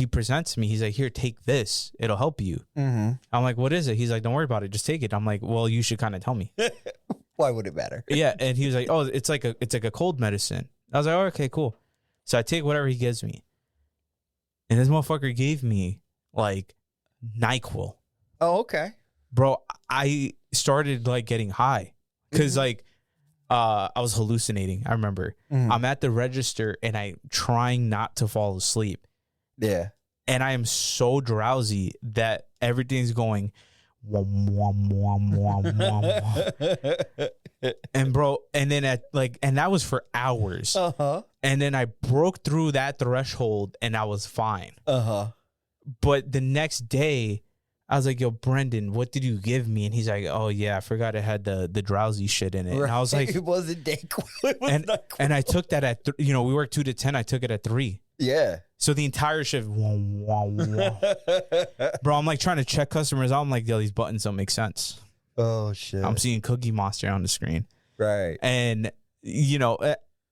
presents me. He's like, here, take this. It'll help you. Mm-hmm. I'm like, what is it? He's like, don't worry about it. Just take it. I'm like, well, you should kind of tell me. Why would it matter? Yeah. And he was like, oh, it's like a cold medicine. I was like, oh, okay, cool. So I take whatever he gives me. And this motherfucker gave me like NyQuil. Oh, okay. Bro, I started like getting high. Because like I was hallucinating. I remember I'm at the register and I'm trying not to fall asleep. Yeah. And I am so drowsy that everything's going wom, wom, wom, wom, wom, wom. And bro, and then and that was for hours. Uh-huh. And then I broke through that threshold and I was fine. Uh-huh. But the next day, I was like, yo, Brendan, what did you give me? And he's like, oh, yeah, I forgot it had the drowsy shit in it. Right. And I was like, it wasn't Dayquil. And I took that at, we worked 2 to 10. I took it at 3. Yeah. So the entire shift, wah, wah, wah. Bro, I'm like trying to check customers out. I'm like, yo, these buttons don't make sense. Oh, shit. I'm seeing Cookie Monster on the screen. Right. And,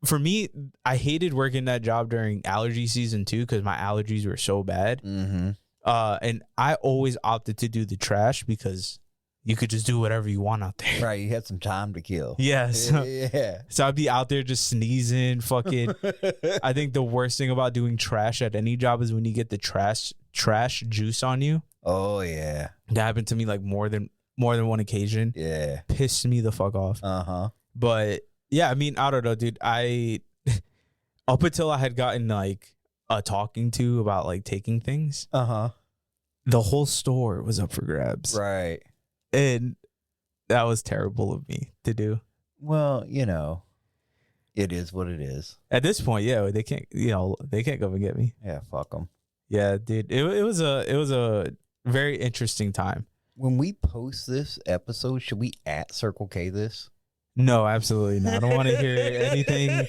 for me, I hated working that job during allergy season too because my allergies were so bad. Mm-hmm. And I always opted to do the trash because you could just do whatever you want out there. Right. You had some time to kill. Yeah. So, Yeah. so I'd be out there just sneezing, fucking. I think the worst thing about doing trash at any job is when you get the trash juice on you. Oh, yeah. That happened to me like more than one occasion. Yeah. Pissed me the fuck off. Uh-huh. But yeah, I mean, I don't know, dude. Up until I had gotten like a talking to about like taking things, Uh-huh. the whole store was up for grabs. Right. And that was terrible of me to do. Well, it is what it is. At this point, yeah, they can't come and get me. Yeah, fuck them. Yeah, dude. It was a very interesting time. When we post this episode, should we at Circle K this? No, absolutely not. I don't want to hear anything.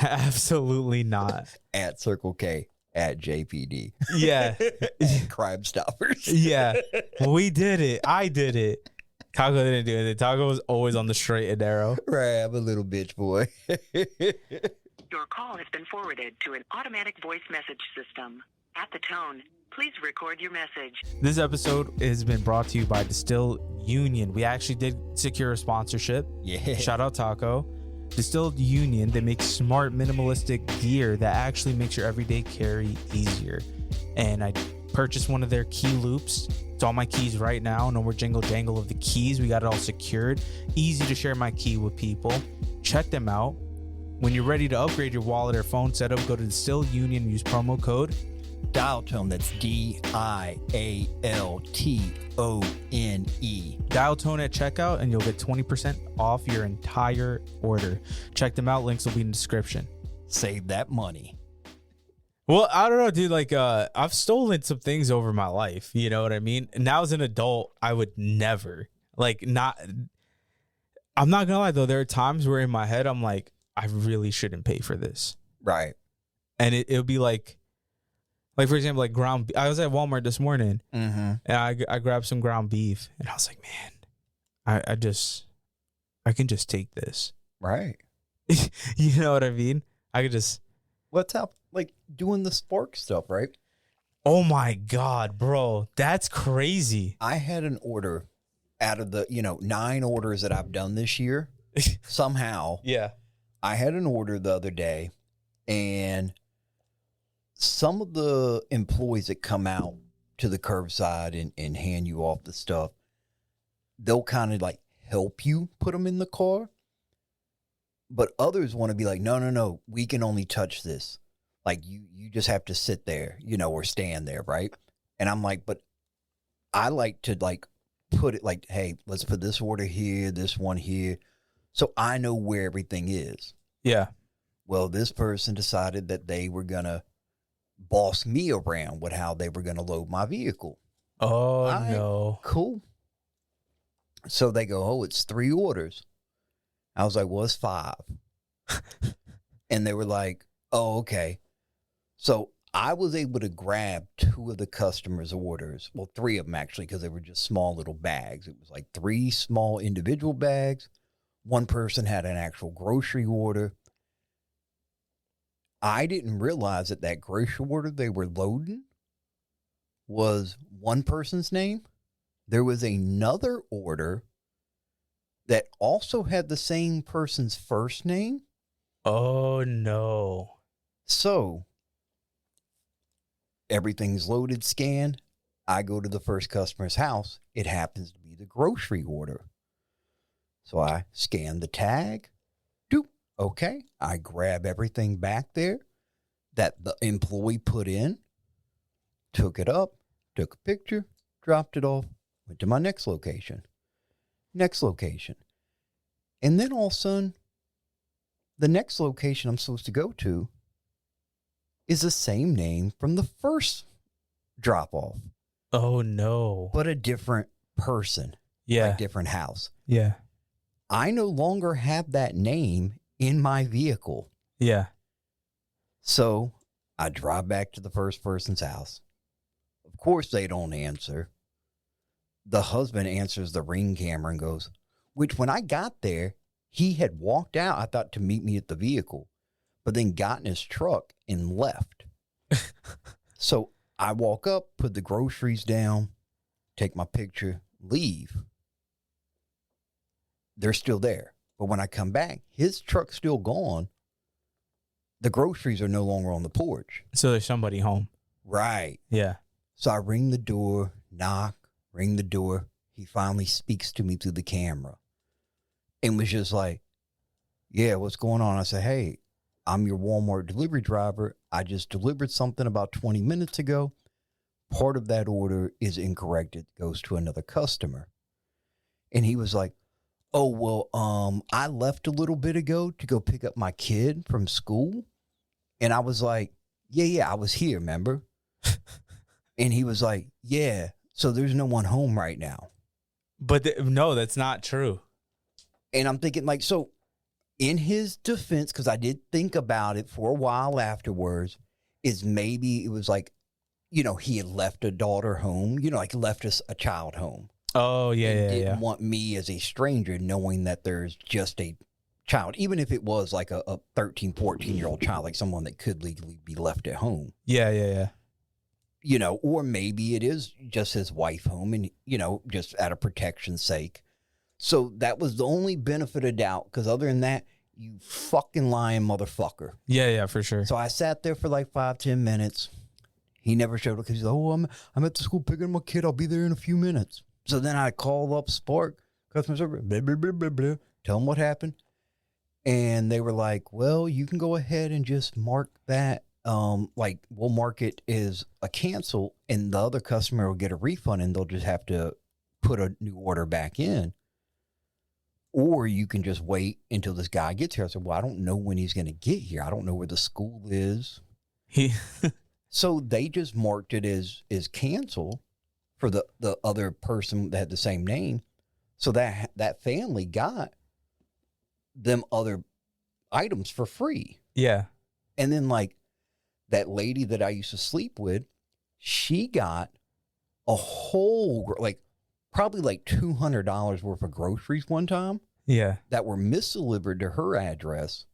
Absolutely not. At Circle K at JPD. Yeah. At Crime Stoppers. Yeah. We did it. I did it. Taco didn't do it. Taco was always on the straight and narrow. Right, I'm a little bitch boy. Your call has been forwarded to an automatic voice message system. At the tone, please record your message. This episode has been brought to you by Distill Union. We actually did secure a sponsorship. Yeah. Shout out Taco. Distilled Union, they make smart minimalistic gear that actually makes your everyday carry easier. And I purchased one of their key loops. It's on my keys right now. No more jingle jangle of the keys. We got it all secured. Easy to share my key with people. Check them out. When you're ready to upgrade your wallet or phone setup, go to Distill Union, use promo code Dial tone, that's DIALTONE. Dial tone at checkout and you'll get 20% off your entire order. Check them out. Links will be in the description. Save that money. Well, I don't know, dude. Like, I've stolen some things over my life. You know what I mean? Now as an adult, I would never I'm not gonna lie though. There are times where in my head, I'm like, I really shouldn't pay for this. Right. And it'll be like for example, like ground. I was at Walmart this morning and I grabbed some ground beef and I was like, man, I can just take this. Right. You know what I mean? I could just. What's up? Like doing the spork stuff, right? Oh my God, bro. That's crazy. I had an order out of the, 9 orders that I've done this year. Somehow. Yeah. I had an order the other day and some of the employees that come out to the curbside and hand you off the stuff, they'll kind of like help you put them in the car. But others want to be like, no, we can only touch this. Like you just have to sit there, or stand there, right? And I'm like, but I like to like put it like, hey, let's put this order here, this one here. So I know where everything is. Yeah. Well, this person decided that they were going to boss me around with how they were going to load my vehicle. Oh, no. Cool. So they go, oh, it's 3 orders. I was like, well, it's 5. And they were like, oh, okay. So I was able to grab 2 of the customers' orders. Well, 3 of them actually, because they were just small little bags. It was like 3 small individual bags. One person had an actual grocery order. I didn't realize that grocery order they were loading was one person's name. There was another order that also had the same person's first name. Oh, no. So everything's loaded, scanned. I go to the first customer's house. It happens to be the grocery order. So I scan the tag. Okay. I grab everything back there that the employee put in, took it up, took a picture, dropped it off, went to my next location. And then all of a sudden, the next location I'm supposed to go to is the same name from the first drop off, Oh no. but a different person, Yeah. like different house. Yeah. I no longer have that name in my vehicle. Yeah. So I drive back to the first person's house. Of course, they don't answer. The husband answers the Ring camera and goes, which when I got there, he had walked out, I thought, to meet me at the vehicle, but then got in his truck and left. So I walk up, put the groceries down, take my picture, leave. They're still there. But when I come back, his truck's still gone. The groceries are no longer on the porch. So there's somebody home. Right. Yeah. So I ring the door, knock, ring the door. He finally speaks to me through the camera and was just like, yeah, what's going on? I said, hey, I'm your Walmart delivery driver. I just delivered something about 20 minutes ago. Part of that order is incorrect. It goes to another customer. And he was like, oh, well, I left a little bit ago to go pick up my kid from school. And I was like, yeah, I was here, remember? And he was like, yeah, so there's no one home right now. But no, that's not true. And I'm thinking, like, so in his defense, because I did think about it for a while afterwards, is maybe it was like, you know, he had left a daughter home, you know, like left a child home. Oh, yeah, And yeah, didn't yeah. want me as a stranger knowing that there's just a child, even if it was like a 13, 14-year-old child, like someone that could legally be left at home. Yeah, yeah, yeah. You know, or maybe it is just his wife home and, you know, just out of protection's sake. So that was the only benefit of doubt, because other than that, you fucking lying motherfucker. Yeah, yeah, for sure. So I sat there for like 5-10 minutes. He never showed up because he's like, oh, I'm at the school picking up my kid. I'll be there in a few minutes. So then I call up Spark, customer service, blah, blah, blah, blah, blah, tell them what happened. And they were like, well, you can go ahead and just mark that. Like we'll mark it as a cancel and the other customer will get a refund and they'll just have to put a new order back in. Or you can just wait until this guy gets here. I said, well, I don't know when he's going to get here. I don't know where the school is. So they just marked it as cancel for the other person that had the same name. So that family got them other items for free. Yeah. And then like that lady that I used to sleep with, she got a whole, like probably like $200 worth of groceries one time. Yeah. That were misdelivered to her address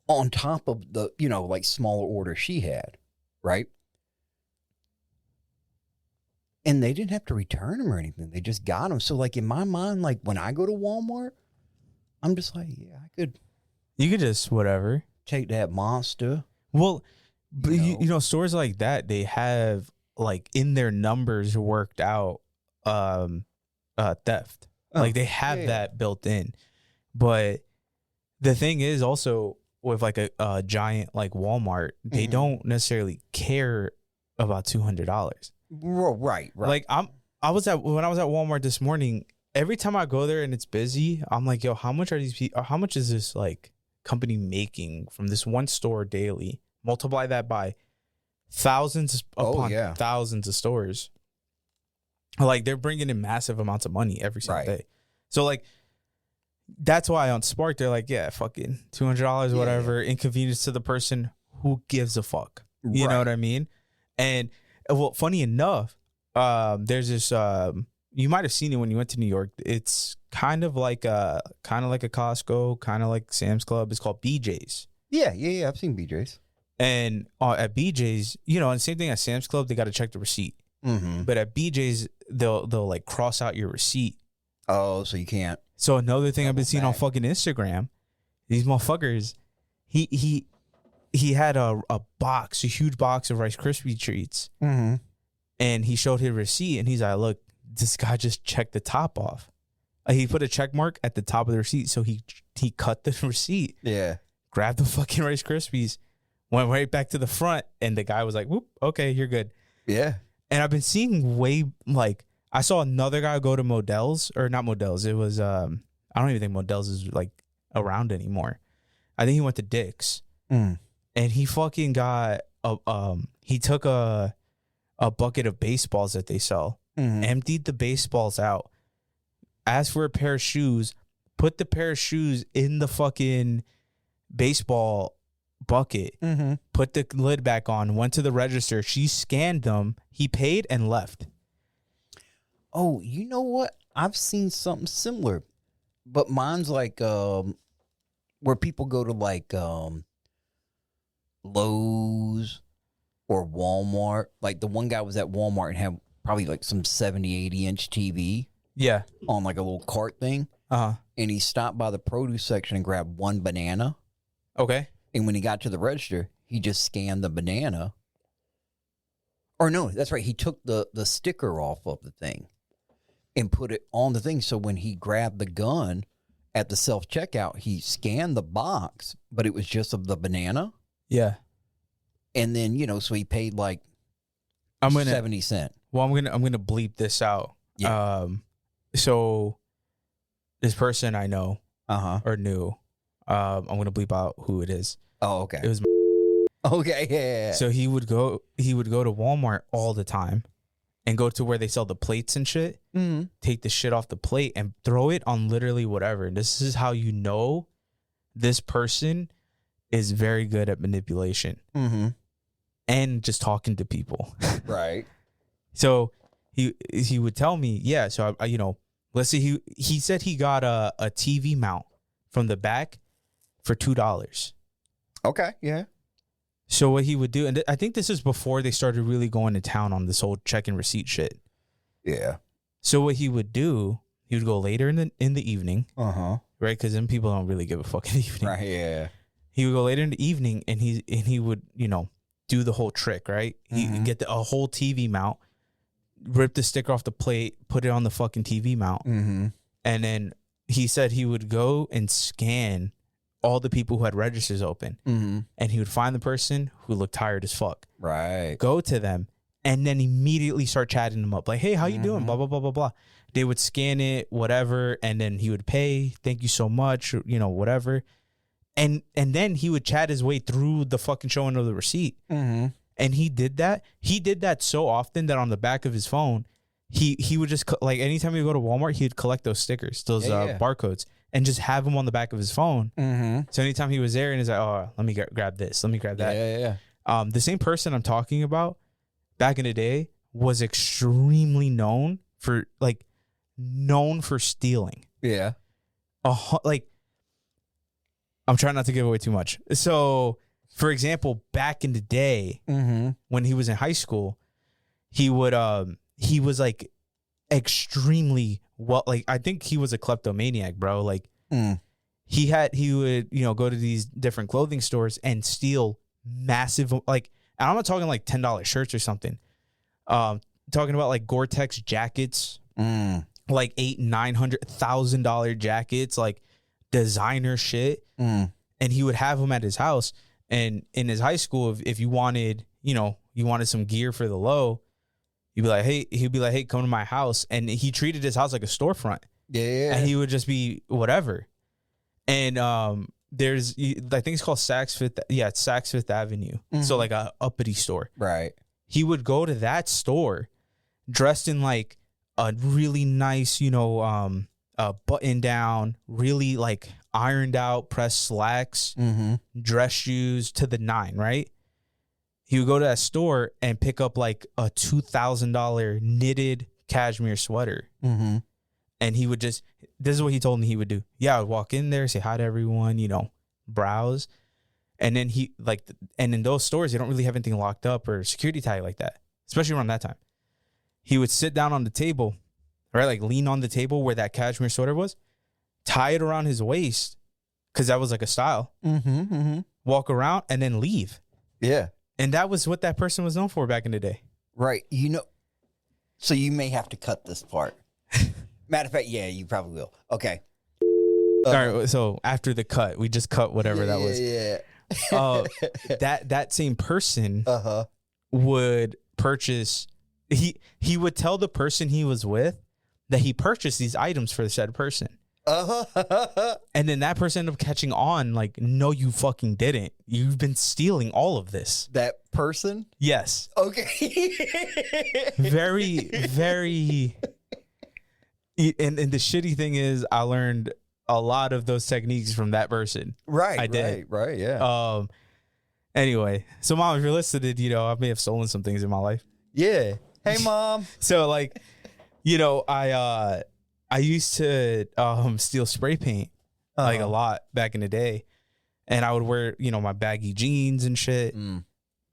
on top of the, you know, like smaller order she had, right? And they didn't have to return them or anything. They just got them. So like in my mind, like when I go to Walmart, I'm just like, yeah, I could. You could just whatever. Take that monster. Well, but you know, stores like that, they have like in their numbers worked out theft. Like they have that built in. But the thing is also with like a giant like Walmart, they don't necessarily care about $200. Right. Like when I was at Walmart this morning, every time I go there and it's busy, I'm like, yo, how much is this like company making from this one store daily? Multiply that by thousands upon thousands of stores. Like they're bringing in massive amounts of money every single day. So like that's why on Spark they're like, yeah, fucking $200, whatever, inconvenience to the person. Who gives a fuck? You know what I mean? And well, funny enough, there's this. You might have seen it when you went to New York. It's kind of like a Costco, kind of like Sam's Club. It's called BJ's. Yeah. I've seen BJ's. And at BJ's, you know, and same thing at Sam's Club, they got to check the receipt. But at BJ's, they'll like cross out your receipt. Oh, so you can't. So another thing I've been seeing on fucking Instagram, these motherfuckers, he had a huge box of Rice Krispie treats, and he showed his receipt, and he's like, look, this guy just checked the top off. He put a check mark at the top of the receipt, so he he cut the receipt, Yeah. grabbed the fucking Rice Krispies, went right back to the front, and the guy was like, "Whoop, okay, you're good." Yeah. And I've been seeing I saw another guy go to Modell's, or not Modell's. It was I don't even think Modell's is like around anymore. I think he went to Dick's, and he fucking got he took a bucket of baseballs that they sell, emptied the baseballs out, asked for a pair of shoes, put the pair of shoes in the fucking baseball bucket, put the lid back on, went to the register. She scanned them. He paid and left. Oh, you know what? I've seen something similar, but mine's like where people go to like Lowe's or Walmart. Like the one guy was at Walmart and had probably like some 70, 80-inch TV. Yeah. On like a little cart thing. Uh-huh. And he stopped by the produce section and grabbed one banana. Okay. And when he got to the register, he just scanned the banana. Or no, that's right. He took the sticker off of the thing and put it on the thing. So when he grabbed the gun at the self-checkout, he scanned the box, but it was just of the banana. Yeah. And then, so he paid like 70 cents. Well, I'm gonna bleep this out. Yeah. So this person I know or knew, I'm gonna bleep out who it is. Oh, okay. It was okay, yeah. So he would go to Walmart all the time and go to where they sell the plates and shit, take the shit off the plate and throw it on literally whatever. And this is how you know this person is very good at manipulation and just talking to people. Right. So he would tell me, yeah, so I let's say he said he got a TV mount from the back for $2. Okay, yeah. So what he would do, and I think this is before they started really going to town on this whole check and receipt shit. Yeah. So what he would do, he would go later in the evening, right? Because then people don't really give a fuck in the evening, right? Yeah. He would go later in the evening, and he would do the whole trick, right? He would get a whole TV mount, rip the sticker off the plate, put it on the fucking TV mount, and then he said he would go and scan all the people who had registers open, and he would find the person who looked tired as fuck. Right. Go to them, and then immediately start chatting them up. Like, hey, how you doing? Blah, blah, blah, blah, blah. They would scan it, whatever, and then he would pay. Thank you so much, whatever. And then he would chat his way through the fucking showing of the receipt. And he did that. He did that so often that on the back of his phone, he would just, like, anytime he would go to Walmart, he'd collect those stickers, those barcodes, and just have them on the back of his phone. So anytime he was there and he's like, oh, let me grab this, let me grab that. Yeah. The same person I'm talking about back in the day was extremely known for stealing. Yeah. I'm trying not to give away too much. So, for example, back in the day when he was in high school, he was like extremely I think he was a kleptomaniac, bro. Like he would, go to these different clothing stores and steal massive, and I'm not talking like $10 shirts or something. Talking about like Gore-Tex jackets, like $800,000-$900,000 jackets, like designer shit. And he would have them at his house. And in his high school, if you wanted, you wanted some gear for the low, he'd be like, hey, come to my house. And he treated his house like a storefront. Yeah. And he would just be whatever. And there's, I think it's called Saks Fifth Avenue. So like a uppity store. Right. He would go to that store dressed in like a really nice, button down, really like ironed out, pressed slacks, dress shoes to the nine, right? He would go to that store and pick up like a $2,000 knitted cashmere sweater. And he would this is what he told me he would do. Yeah, I would walk in there, say hi to everyone, browse. And then and in those stores, they don't really have anything locked up or security tag like that, especially around that time. He would sit down on the table, right? Like lean on the table where that cashmere sweater was, tie it around his waist because that was like a style. Walk around and then leave. Yeah. And that was what that person was known for back in the day. Right. So you may have to cut this part. Matter of fact, yeah, you probably will. Okay. All right, so after the cut, we just cut whatever that was. Yeah. That same person Uh-huh. would purchase. He would tell the person he was with that he purchased these items for the said person. Uh-huh. And then that person ended up catching on, like, no, you fucking didn't. You've been stealing all of this. That person? Yes. Okay. Very, very. And the shitty thing is, I learned a lot of those techniques from that person. Right. I did. Right. Yeah. Anyway, so Mom, if you're listening, you know, I may have stolen some things in my life. Yeah. Hey, Mom. So, like, you know, I used to steal spray paint like a lot back in the day, and I would wear, you know, my baggy jeans and shit. And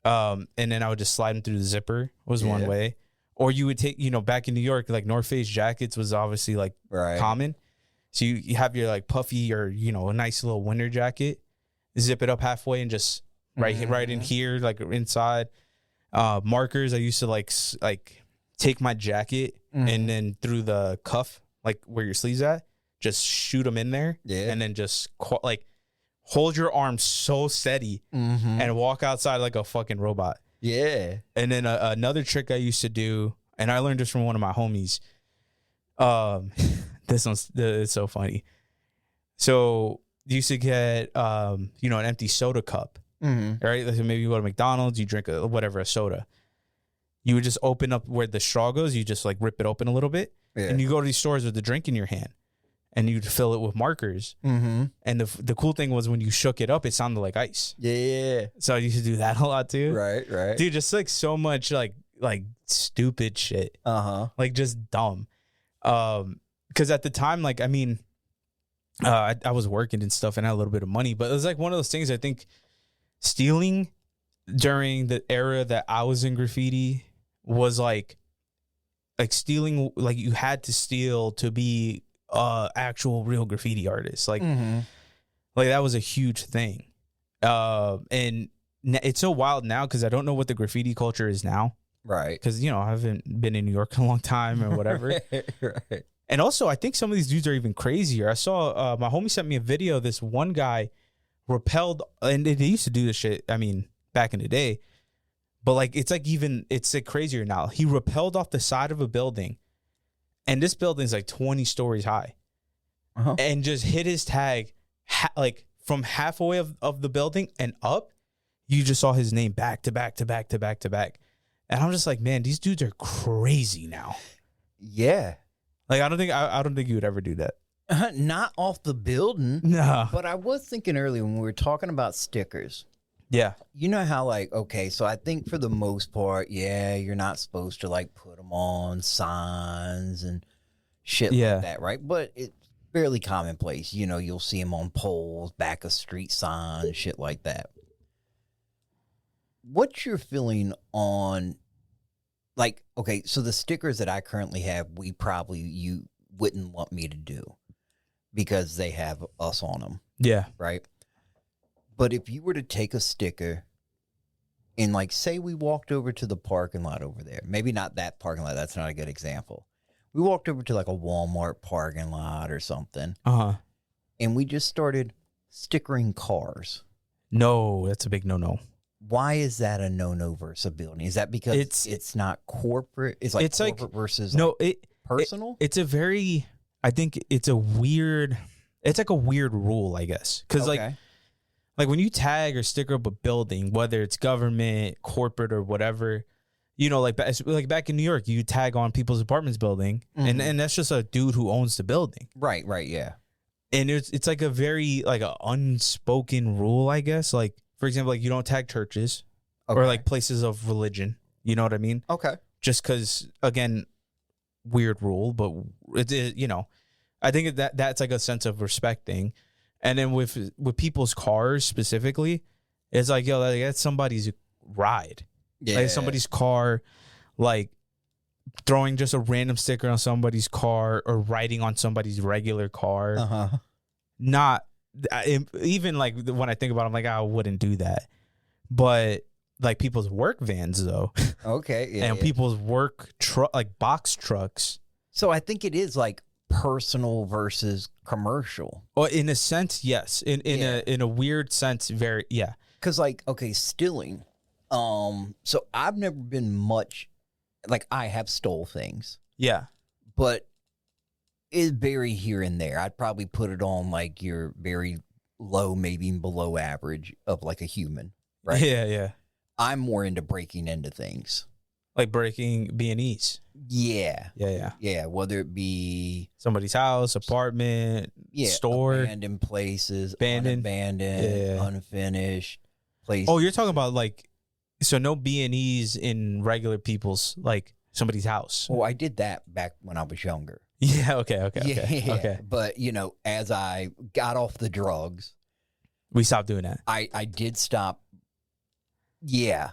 then I would just slide them through the zipper was one way. Or you would take, you know, back in New York, like North Face jackets was obviously like common. So you have your like puffy or, you know, a nice little winter jacket, zip it up halfway and just right in here, like inside. Markers, I used to like take my jacket and then through the cuff, like where your sleeves at, just shoot them in there. Yeah. And then just like hold your arm so steady and walk outside like a fucking robot. Yeah. And then another trick I used to do, and I learned this from one of my homies. This it's so funny. So you used to get, you know, an empty soda cup, right? Like maybe you go to McDonald's, you drink a soda. You would just open up where the straw goes. You just like rip it open a little bit, and you go to these stores with the drink in your hand, and you'd fill it with markers. And the cool thing was when you shook it up, it sounded like ice. Yeah. So I used to do that a lot too. Right. Dude, just like so much like stupid shit. Like just dumb. Because at the time, like, I mean, I was working and stuff and I had a little bit of money, but it was like one of those things. I think stealing during the era that I was in graffiti was like stealing, like you had to steal to be actual real graffiti artist. Like that was a huge thing. And it's so wild now because I don't know what the graffiti culture is now. Right. Because, you know, I haven't been in New York in a long time or whatever. Right. And also, I think some of these dudes are even crazier. I saw my homie sent me a video. This one guy rappelled, and they used to do this shit, I mean, back in the day. But like, it's like crazier now. He rappelled off the side of a building, and this building's like 20 stories high, and just hit his tag like from halfway of the building and up. You just saw his name back to back to back to back to back. And I'm just like, man, these dudes are crazy now. Yeah. Like, I don't think you would ever do that. Not off the building. No. But I was thinking earlier when we were talking about stickers. Yeah. You know how, like, okay, so I think for the most part, yeah, you're not supposed to, like, put them on signs and shit like that, right? But it's fairly commonplace. You know, you'll see them on poles, back of street signs, shit like that. What's your feeling on, like, okay, so the stickers that I currently have, you wouldn't want me to do because they have us on them. Yeah. Right? But if you were to take a sticker and, like, say we walked over to the parking lot over there, maybe not that parking lot, that's not a good example. We walked over to, like, a Walmart parking lot or something. And we just started stickering cars. No, that's a big no-no. Why is that a no-no versus a building? Is that because it's not corporate? It's like corporate versus personal? It's a very, I think it's a weird, it's like a weird rule, I guess. Because like when you tag or sticker up a building, whether it's government, corporate, or whatever, you know, like back in New York, you tag on people's apartments building, and that's just a dude who owns the building. Right, yeah. And it's like a very, like, a unspoken rule, I guess. Like, for example, like, you don't tag churches or like places of religion. You know what I mean? Okay. Just because, again, weird rule, but it you know, I think that's like a sense of respect thing. And then with people's cars specifically, it's like, yo, that's somebody's ride. Yeah. Like somebody's car, like throwing just a random sticker on somebody's car or writing on somebody's regular car. Not even like when I think about it, I'm like, I wouldn't do that. But like people's work vans though. Okay. Yeah, and people's work like box trucks. So I think it is like personal versus commercial. Well, in a sense, yes. In a weird sense, very yeah. Because like, okay, stealing. So I've never been much like I have stole things, Yeah. but it's very here and there. I'd probably put it on like your very low, maybe even below average of like a human, right? Yeah, yeah. I'm more into breaking into things. Like breaking B&Es. Yeah. Yeah. Yeah. Whether it be Somebody's house, apartment, store. abandoned places, Abandoned. unfinished places. Oh, you're talking about like, so no B&Es in regular people's, like somebody's house. Well, I did that back when I was younger. Yeah. Okay. Yeah. Okay. But, as I got off the drugs, We stopped doing that. I did stop. Yeah.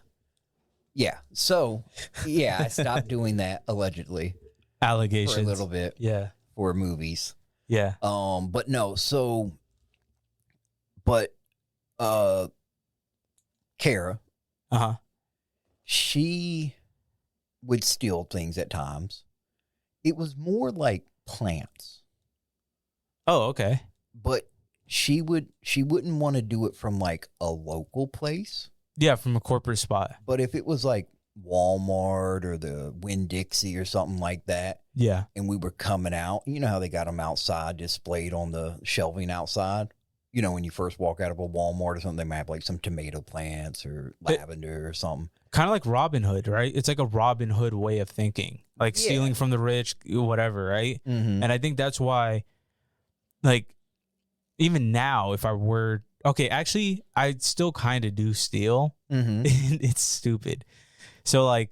Yeah. So, I stopped doing that allegedly Allegations. for a little bit Yeah. for movies. Yeah. But no, but Kara, Uh-huh. she would steal things at times. It was more like plants, Oh, okay. but she wouldn't want to do it from like a local place. Yeah, from a corporate spot. But if it was like Walmart or the Winn-Dixie or something like that, Yeah. and we were coming out, you know how they got them outside displayed on the shelving outside? You know, when you first walk out of a Walmart or something, they might have like some tomato plants or lavender or something. Kind of like Robin Hood, right? It's like a Robin Hood way of thinking, like Yeah. stealing from the rich, whatever, right? Mm-hmm. And I think that's why, like, even now, if I were okay, actually, I still kind of do steal. Mm-hmm. It's stupid. So like,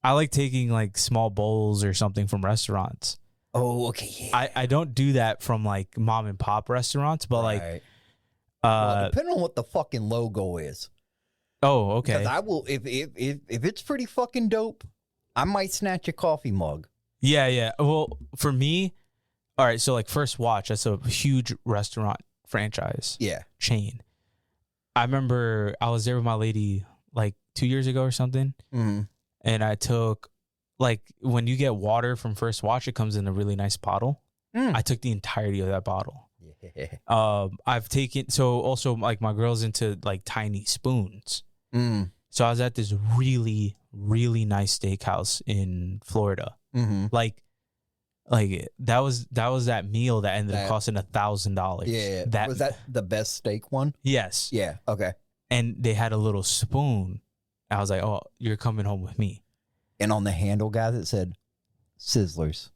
I like taking like small bowls or something from restaurants. Oh, okay. Yeah. I don't do that from like mom and pop restaurants, but like, Right. Well, depending on what the fucking logo is. oh, okay. Because I will, if it's pretty fucking dope, I might snatch a coffee mug. Yeah. Well, for me, all right. So like First Watch, that's a huge restaurant franchise Yeah. chain. I remember I was there with my lady like 2 years ago or something, Mm-hmm. and I took like when you get water from First Watch, it comes in a really nice bottle. I took the entirety of that bottle. Yeah. I've taken so also like my girl's into like tiny spoons. Mm. So I was at this really, really nice steakhouse in Florida. Mm-hmm. Like that was that meal that ended up costing $1,000. Yeah. Was that the best steak one? Yes. Yeah. Okay. And they had a little spoon. I was like, oh, you're coming home with me. And on the handle, guys, it said Sizzlers.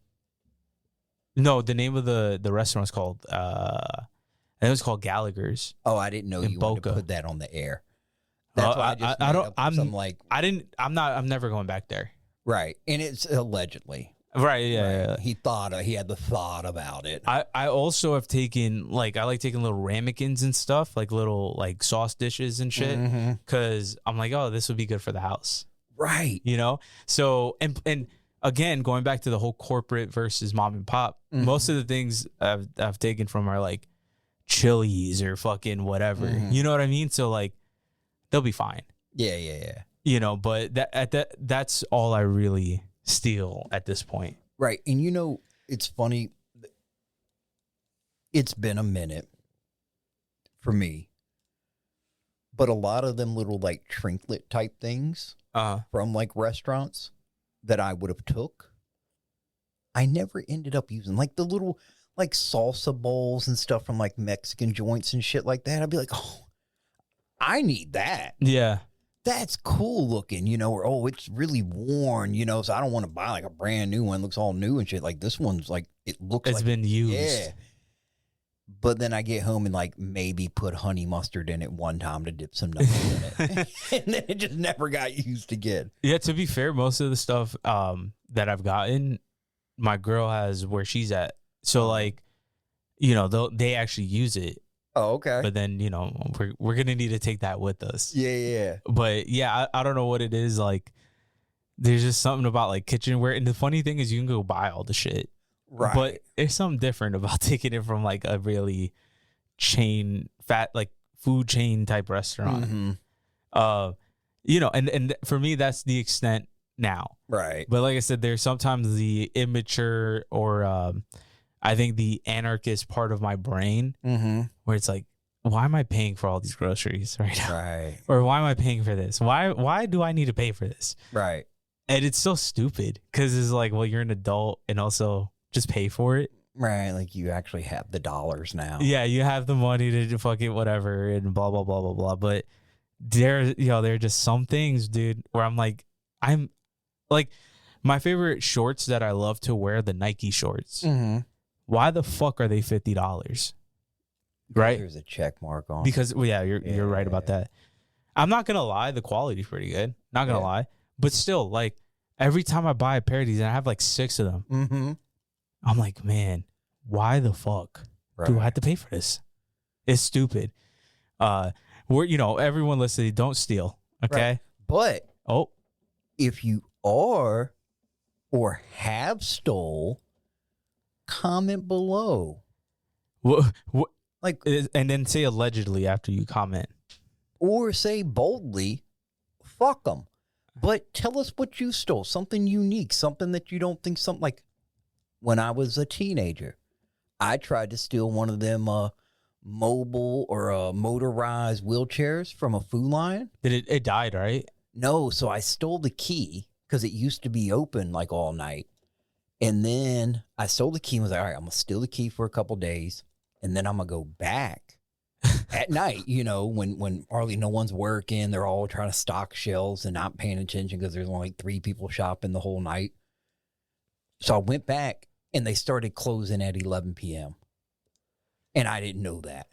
No, the name of the restaurant was called it was called Gallagher's. Oh, I didn't know In you wanted to Boca. put that on the air. That's why I just I made don't. up I'm some like I'm never going back there. right, and it's allegedly Right. Yeah. right. He had the thought about it. I also have taken like I like taking little ramekins and stuff, like little like sauce dishes and shit, Mhm. because I'm like, oh, this would be good for the house, Right. you know. So and again, going back to the whole corporate versus mom and pop, Mhm. most of the things I've taken from are like Chili's or fucking whatever, Mhm. you know what I mean? So like they'll be fine, Yeah. you know. But that's all I really steal at this point. Right. And it's funny. It's been a minute for me, but a lot of them little like trinket type things from like restaurants that I would have took, I never ended up using like the little like salsa bowls and stuff from like Mexican joints and shit like that. I'd be like, oh, I need that. Yeah. That's cool looking, or, oh, it's really worn, so I don't want to buy like a brand new one. It looks all new and shit. Like this one's like, it looks It's like, been used. yeah. But then I get home and like maybe put honey mustard in it one time to dip some nuts in it. And then it just never got used again. Yeah, to be fair, most of the stuff that I've gotten, my girl has where she's at. So like, they actually use it. Oh, okay. But then, we're gonna need to take that with us. Yeah. But yeah, I don't know what it is. Like, there's just something about like kitchenware. And the funny thing is, you can go buy all the shit. Right. But there's something different about taking it from like a really like food chain type restaurant. Mm-hmm. And for me, that's the extent now. Right. But like I said, there's sometimes the immature or I think the anarchist part of my brain, where it's like, why am I paying for all these groceries right now? Right. Or why am I paying for this? Why do I need to pay for this? Right. And it's so stupid because it's like, well, you're an adult and also just pay for it. Right. Like you actually have the dollars now. Yeah, you have the money to fucking whatever and blah, blah, blah, blah, blah. But there are just some things, dude, where I'm like, my favorite shorts that I love to wear, the Nike shorts. Mm-hmm. Why the fuck are they $50? Right? There's a check mark on. Because you're right about that. I'm not gonna lie, the quality's pretty good. Not gonna lie, but still, like every time I buy a pair of these, and I have like 6 of them, I'm like, man, why the fuck do I have to pay for this? It's stupid. Everyone listening, don't steal, okay? Right. But if you are or have stole, comment below. What? Like, and then say allegedly after you comment. Or say boldly, fuck them. But tell us what you stole. Something unique. Something that you don't think, something like when I was a teenager, I tried to steal one of them mobile or motorized wheelchairs from a Food Lion. It died, right? No, so I stole the key because it used to be open like all night. And then I stole the key and was like, all right, I'm going to steal the key for a couple days. And then I'm going to go back at night, when hardly no one's working. They're all trying to stock shelves and not paying attention because there's only like 3 people shopping the whole night. So I went back and they started closing at 11 p.m. And I didn't know that.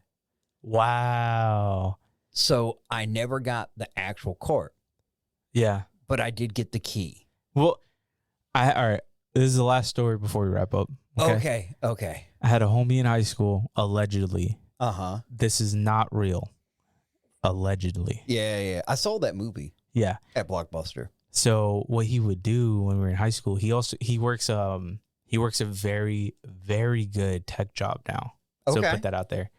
Wow. So I never got the actual cart. Yeah. But I did get the key. Well, all right. This is the last story before we wrap up. Okay. I had a homie in high school, allegedly. This is not real. Allegedly. Yeah. I saw that movie. Yeah. At Blockbuster. So what he would do when we were in high school, he works a very, very good tech job now. So put that out there.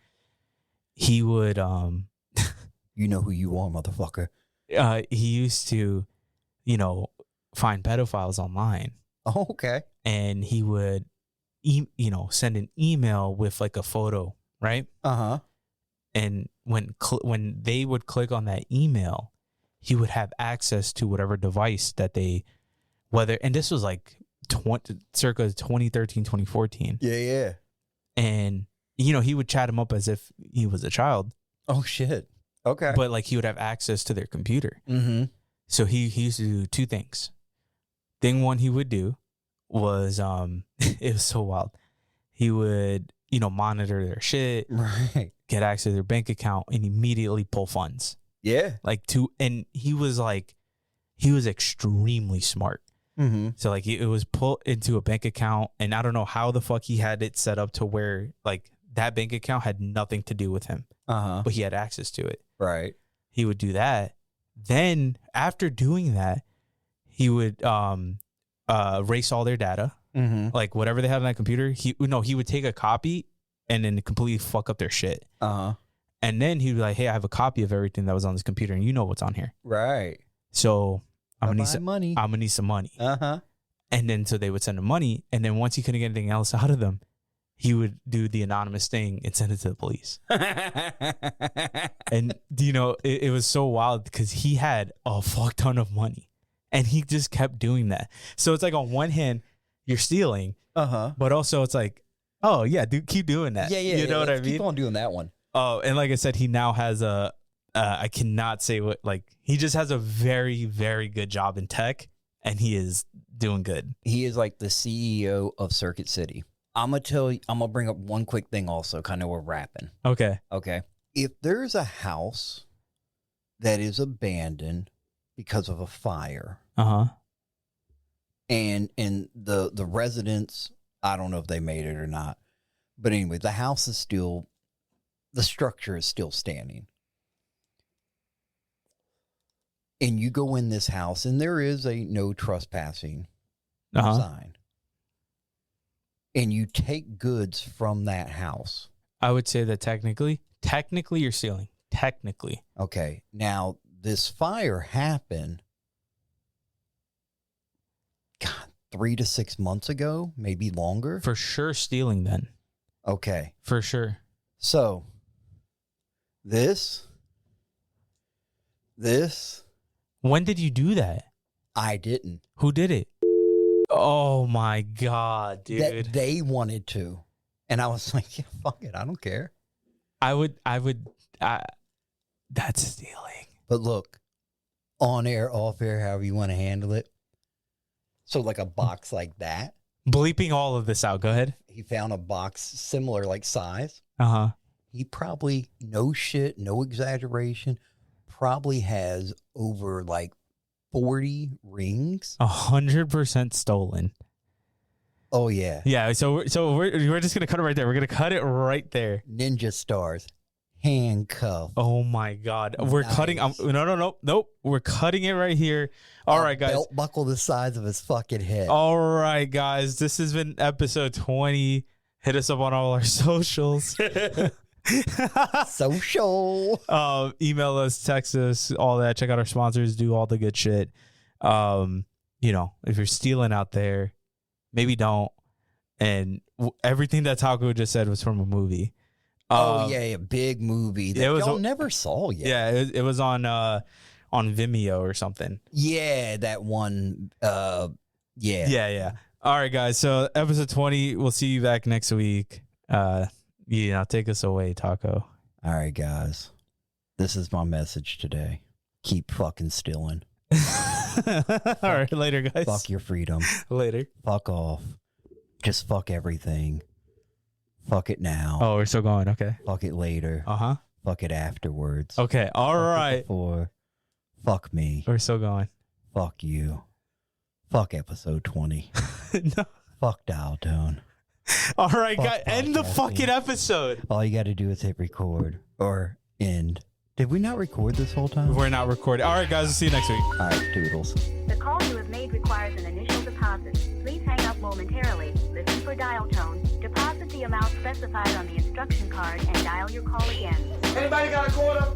He would you know who you are, motherfucker. He used to, find pedophiles online. Oh, okay. And he would send an email with like a photo, right? And when they would click on that email, he would have access to whatever device that and this was like circa 2013, 2014. Yeah. And, he would chat him up as if he was a child. Oh, shit. Okay. But like he would have access to their computer. So he used to do 2 things. Thing one he would do was, it was so wild. He would, monitor their shit, right? Get access to their bank account and immediately pull funds. Yeah. And he was extremely smart. So like it was put into a bank account and I don't know how the fuck he had it set up to where like that bank account had nothing to do with him, but he had access to it. Right. He would do that. Then after doing that, he would erase all their data, like whatever they have on that computer. He would take a copy and then completely fuck up their shit. And then he'd be like, "Hey, I have a copy of everything that was on this computer, and you know what's on here." Right. So I'm gonna need some money. I'm gonna need some money. And then so they would send him money, and then once he couldn't get anything else out of them, he would do the anonymous thing and send it to the police. And it was so wild because he had a fuck ton of money. And he just kept doing that. So it's like on one hand, you're stealing, but also it's like, oh yeah, dude, keep doing that. Yeah. You know what I mean? Keep on doing that one. Oh, and like I said, he now has I cannot say what, like he just has a very, very good job in tech, and he is doing good. He is like the CEO of Circuit City. I'm gonna bring up one quick thing also. Kind of we're wrapping. Okay. If there's a house that is abandoned because of a fire. And the residents, I don't know if they made it or not. But anyway, the house is still, the structure is still standing. And you go in this house and there is a no trespassing sign. And you take goods from that house. I would say that technically you're stealing. Technically. Okay. Now, this fire happened. God, 3 to 6 months ago, maybe longer. For sure stealing then. Okay. For sure. So, this, when did you do that? I didn't. Who did it? Oh my God, dude. That they wanted to. And I was like, yeah, fuck it. I don't care. That's stealing. But look, on air, off air, however you want to handle it. So like a box like that. Bleeping all of this out. Go ahead. He found a box similar like size. Uh-huh. He probably, no shit, no exaggeration, probably has over like 40 rings. 100% stolen. Oh yeah. Yeah, so we're just gonna cut it right there. We're gonna cut it right there. Ninja stars. Handcuff. Oh my God. We're Nice. cutting. Nope. We're cutting it right here. All right, guys. Belt buckle the size of his fucking head. All right, guys. This has been episode 20. Hit us up on all our socials. Social. Email us, text us, all that. Check out our sponsors. Do all the good shit. You know, if you're stealing out there, maybe don't. And everything that Taco just said was from a movie. Oh yeah, a big movie that y'all never saw yet. Yeah, it was on Vimeo or something. Yeah, that one. Yeah. Yeah. All right, guys. So episode 20. We'll see you back next week. Take us away, Taco. All right, guys. This is my message today. Keep fucking stealing. All right, later, guys. Fuck your freedom. Later. Fuck off. Just fuck everything. Fuck it now. Oh, we're still going. Okay. Fuck it later. Uh-huh. Fuck it afterwards. Okay. All right. Before. Fuck me. We're still going. Fuck you. Fuck episode 20. No. Fuck dial tone. All right, Fuck guys. End the podcasting. fucking episode. All you got to do is hit record or end. Did we not record this whole time? We're not recording. All right, guys. We'll see you next week. All right, toodles. The call you have made requires an initial deposit. Please hang up momentarily, listen for dial tone, deposit the amount specified on the instruction card, and dial your call again. Anybody got a quarter?